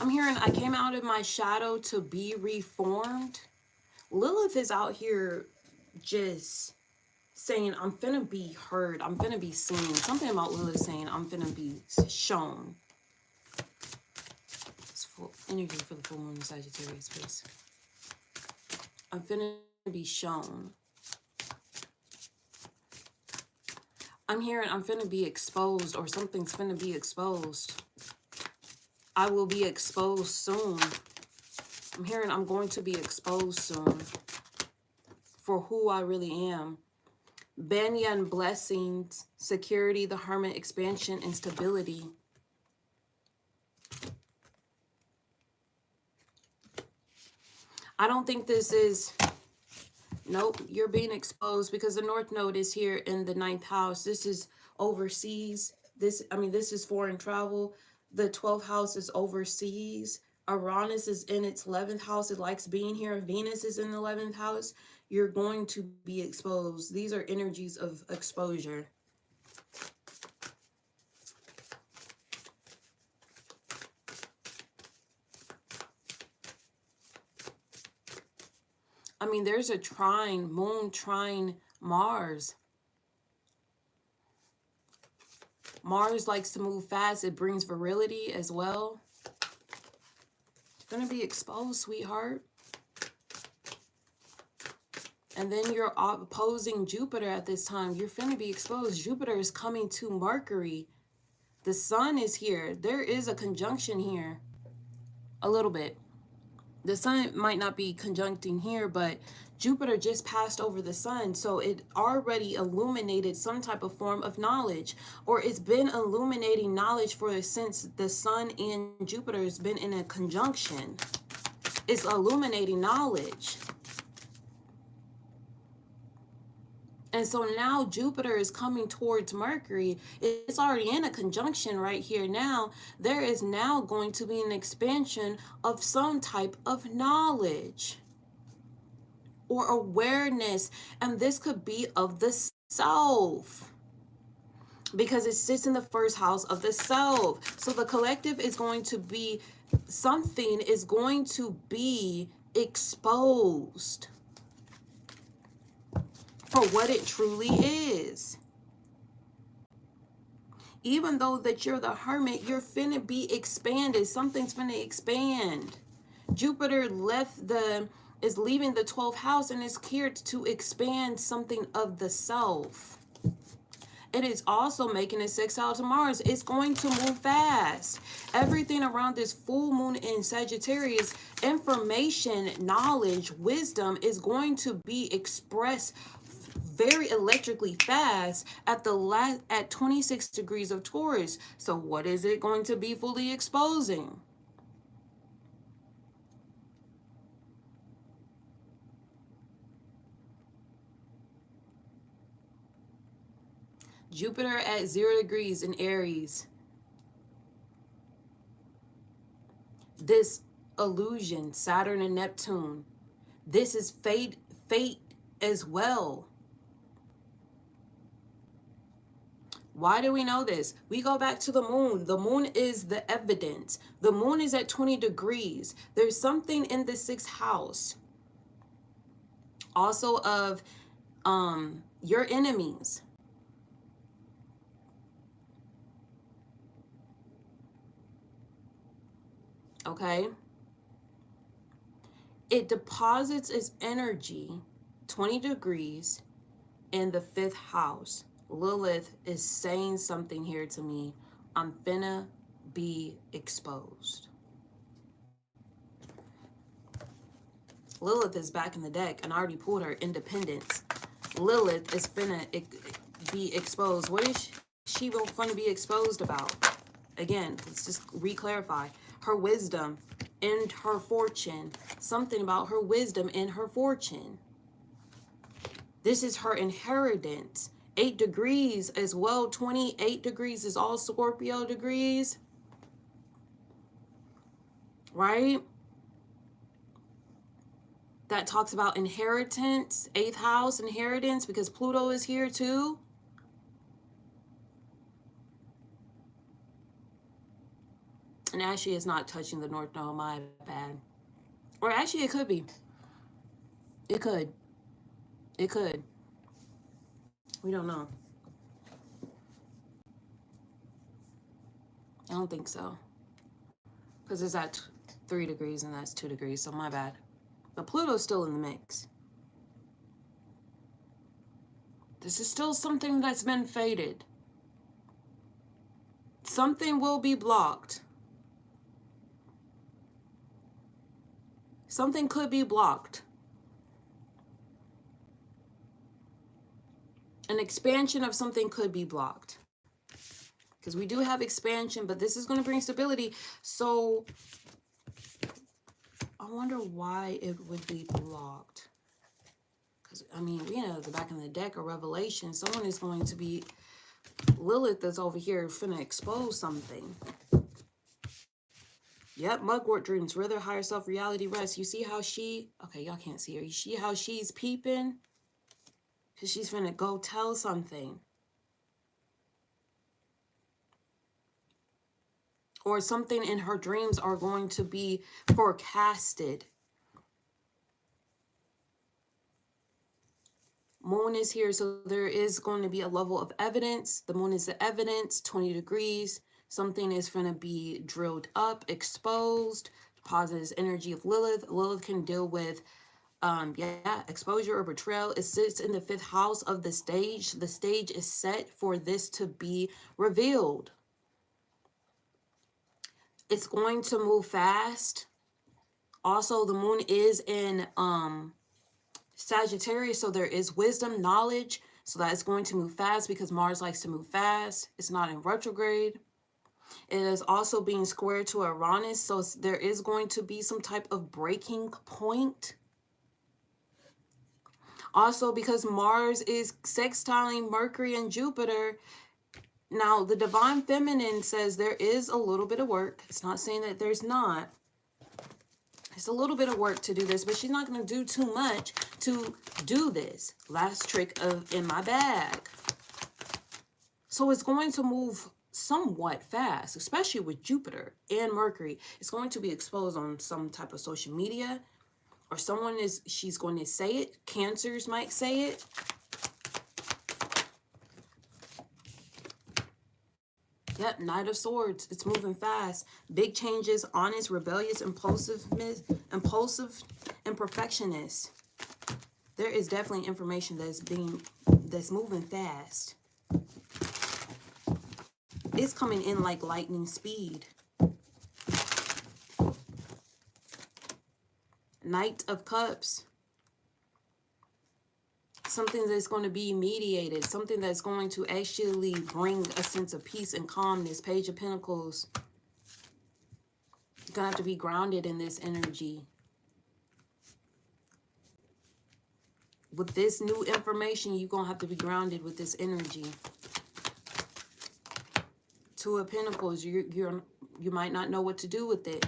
I'm hearing I came out of my shadow to be reformed. Lilith is out here just saying, I'm finna be heard. I'm finna be seen. Something about Lilith saying, I'm finna be shown. It's full energy for the full moon in Sagittarius, please. I'm finna be shown. I'm hearing I'm finna be exposed, or something's finna be exposed. I will be exposed soon. I'm hearing I'm going to be exposed soon for who I really am. Banyan blessings, security, the hermit, expansion, and stability. I don't think this is... Nope, you're being exposed because the North Node is here in the 9th house. This is overseas. This is foreign travel. The 12th house is overseas. Uranus is in its 11th house. It likes being here. Venus is in the 11th house. You're going to be exposed. These are energies of exposure. There's a trine, moon trine Mars. Mars likes to move fast. It brings virility as well. You're going to be exposed, sweetheart. And then you're opposing Jupiter at this time. You're finna be exposed. Jupiter is coming to Mercury. The sun is here. There is a conjunction here. a little bit. The sun might not be conjuncting here, but Jupiter just passed over the sun, so it already illuminated some type of form of knowledge, or it's been illuminating knowledge for since the sun and Jupiter has been in a conjunction. It's illuminating knowledge. And so now Jupiter is coming towards Mercury. It's already in a conjunction right here now. There is now going to be an expansion of some type of knowledge or awareness. And this could be of the self, because it sits in the first house of the self. So the collective is going to be, something is going to be exposed for what it truly is. Even though that you're the hermit, you're finna be expanded. Something's finna expand. Jupiter is leaving the 12th house and is here to expand something of the self. It is also making a sextile to Mars. It's going to move fast. Everything around this full moon in Sagittarius, information, knowledge, wisdom is going to be expressed very electrically fast at 26 degrees of Taurus. So what is it going to be fully exposing? Jupiter at 0 degrees in Aries. This illusion, Saturn and Neptune. This is fate as well. Why do we know this? We go back to the moon. The moon is the evidence. The moon is at 20 degrees. There's something in the 6th house. Also of your enemies. Okay? It deposits its energy 20 degrees in the 5th house. Lilith is saying something here to me. I'm finna be exposed. Lilith is back in the deck and I already pulled her Independence. Lilith is finna be exposed. What is she going to be exposed about? Again, let's just re-clarify. Her wisdom and her fortune. Something about her wisdom and her fortune. This is her inheritance. 8 degrees as well. 28 degrees is all Scorpio degrees. Right? That talks about inheritance. 8th house, inheritance, because Pluto is here too. And actually it's not touching the North Node, my bad. Or actually it could be. It could. It could. We don't know. I don't think so. Because it's at 3 degrees and that's 2 degrees, so my bad. But Pluto's still in the mix. This is still something that's been fated. Something will be blocked. Something could be blocked. An expansion of something could be blocked. Because we do have expansion, but this is going to bring stability. So I wonder why it would be blocked. Because, I mean, we know the back in the deck of Revelation, someone is going to be, Lilith that's over here finna expose something. Yep, mugwort dreams, where their higher self reality rests. You see how she, okay, y'all can't see her. You see how she's peeping? Because she's finna go tell something. Or something in her dreams are going to be forecasted. Moon is here, so there is going to be a level of evidence. The moon is the evidence, 20 degrees. Something is going to be drilled up, exposed. Deposits energy of Lilith. Lilith can deal with exposure or betrayal. It sits in the 5th house of the stage. The stage is set for this to be revealed. It's going to move fast. Also, the moon is in Sagittarius, so there is wisdom, knowledge, so that it's going to move fast because Mars likes to move fast. It's not in retrograde. It is also being squared to Uranus, so there is going to be some type of breaking point. Also, because Mars is sextiling Mercury and Jupiter. Now, the Divine Feminine says there is a little bit of work. It's not saying that there's not. It's a little bit of work to do this, but she's not going to do too much to do this. Last trick in my bag. So it's going to move somewhat fast, especially with Jupiter and Mercury. It's going to be exposed on some type of social media, or she's going to say it. Cancers might say it. Yep, Knight of Swords. It's moving fast. Big changes, honest, rebellious, impulsive, and perfectionist. There is definitely information that's moving fast. It's coming in like lightning speed. Knight of Cups. Something that's going to be mediated. Something that's going to actually bring a sense of peace and calmness. Page of Pentacles. You're going to have to be grounded in this energy. With this new information, you're going to have to be grounded with this energy. Two of Pentacles. You might not know what to do with it.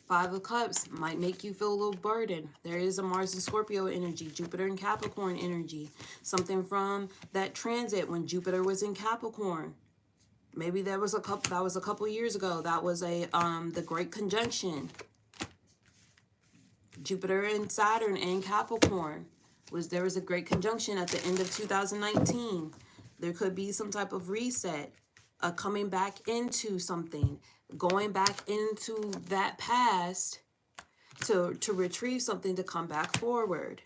Five of Cups might make you feel a little burdened. There is a Mars and Scorpio energy, Jupiter and Capricorn energy. Something from that transit when Jupiter was in Capricorn. Maybe that was a couple years ago. That was the Great Conjunction. Jupiter and Saturn and Capricorn. There was a Great Conjunction at the end of 2019. There could be some type of reset, coming back into something. Going back into that past to retrieve something to come back forward.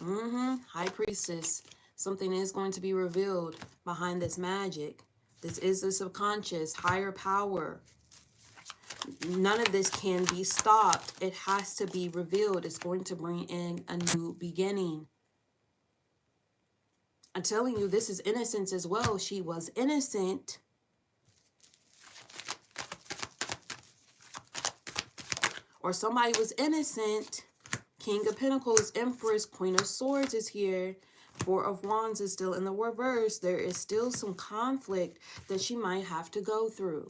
High Priestess. Something is going to be revealed behind this magic. This is the subconscious, higher power. None of this can be stopped. It has to be revealed. It's going to bring in a new beginning. I'm telling you, this is innocence as well. She was innocent. Or somebody was innocent. King of Pentacles, Empress, Queen of Swords is here. Four of Wands is still in the reverse. There is still some conflict that she might have to go through.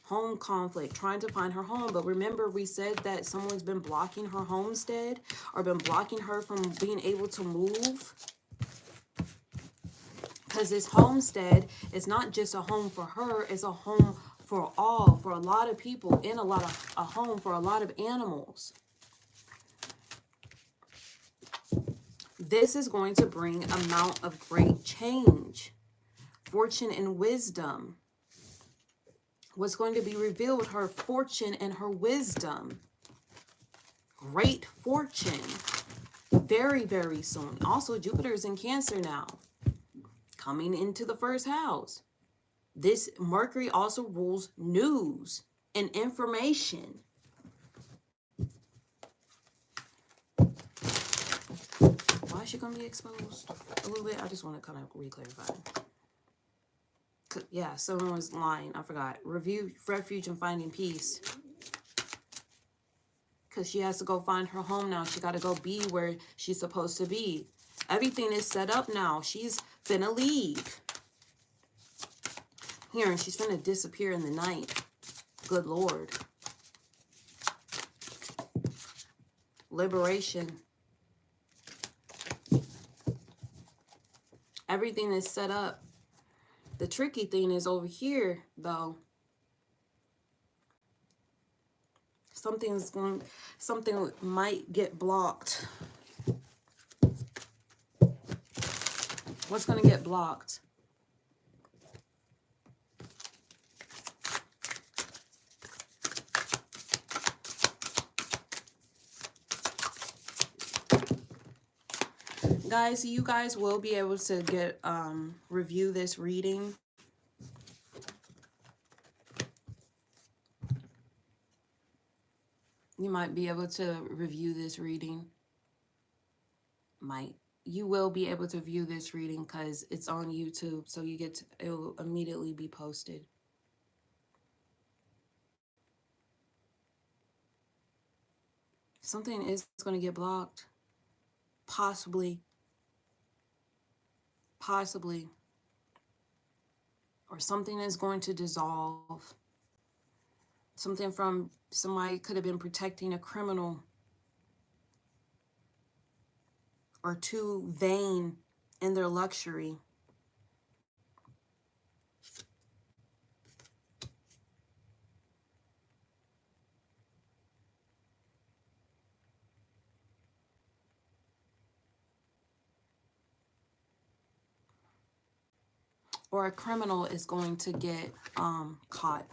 Home conflict, trying to find her home. But remember, we said that someone's been blocking her homestead or been blocking her from being able to move. Because this homestead is not just a home for her, it's a home for all, for a lot of people, and a home for a lot of animals. This is going to bring a amount of great change. Fortune and wisdom. What's going to be revealed, her fortune and her wisdom. Great fortune. Very, very soon. Also, Jupiter is in Cancer now. Coming into the first house. This Mercury also rules news and information. Why is she going to be exposed a little bit? I just want to kind of re-clarify. Yeah, someone was lying. I forgot. Review, refuge, and finding peace. Because she has to go find her home now. She got to go be where she's supposed to be. Everything is set up now. She's finna leave. Here, and she's finna disappear in the night. Good Lord. Liberation. Everything is set up. The tricky thing is over here, though. Something might get blocked. What's going to get blocked? Guys, you guys will be able to get review this reading. You might be able to review this reading. You will be able to view this reading because it's on YouTube, so you get to, it will immediately be posted. Something is going to get blocked. Possibly. Or something is going to dissolve. Something from somebody could have been protecting a criminal. Or too vain in their luxury. Or a criminal is going to get caught.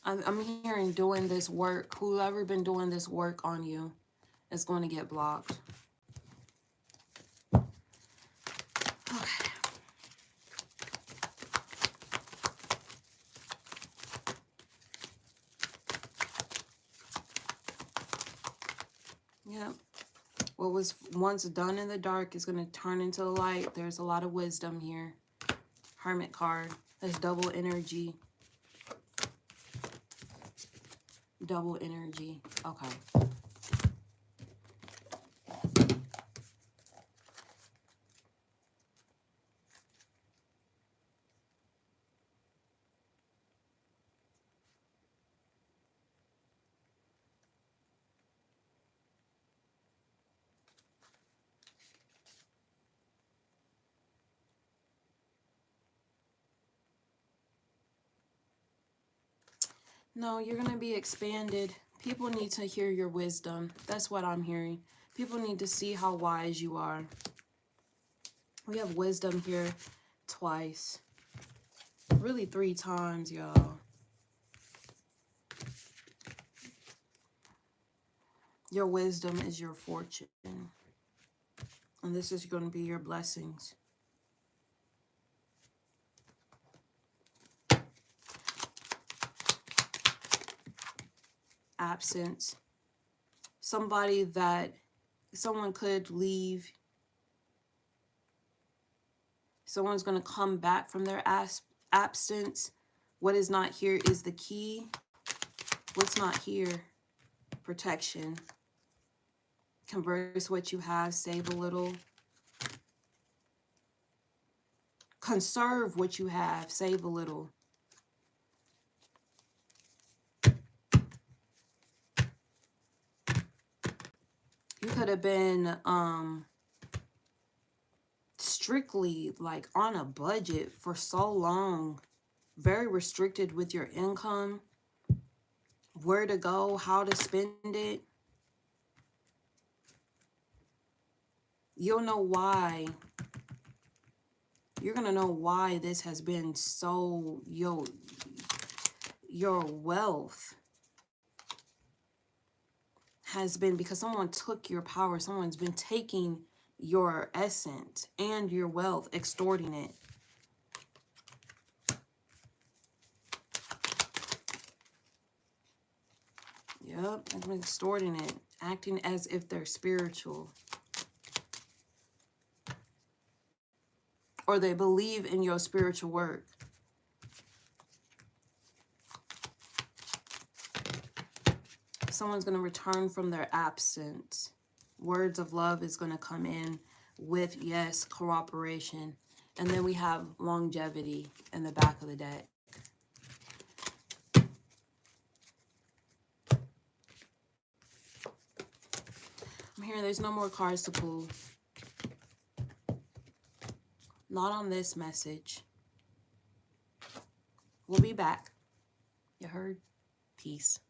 I'm hearing doing this work, whoever been doing this work on you is going to get blocked. Okay. Yep. What was once done in the dark is going to turn into the light. There's a lot of wisdom here. Hermit card. There's double energy. Double energy. Okay. No, you're going to be expanded. People need to hear your wisdom. That's what I'm hearing. People need to see how wise you are. We have wisdom here twice. Really 3 times, y'all. Your wisdom is your fortune. And this is going to be your blessings. Absence. Somebody that someone could leave. Someone's going to come back from their absence. What is not here is the key. What's not here? Protection. Converse what you have. Save a little. Conserve what you have. Save a little. You could have been strictly like on a budget for so long. Very restricted with your income. Where to go, how to spend it. You'll know why. You're going to know why this has been so, your wealth has been because someone took your power. Someone's been taking your essence and your wealth, extorting it. Yep, they've been extorting it, acting as if they're spiritual. Or they believe in your spiritual work. Someone's going to return from their absence. Words of love is going to come in with, yes, cooperation. And then we have longevity in the back of the deck. I'm hearing there's no more cards to pull. Not on this message. We'll be back. You heard? Peace.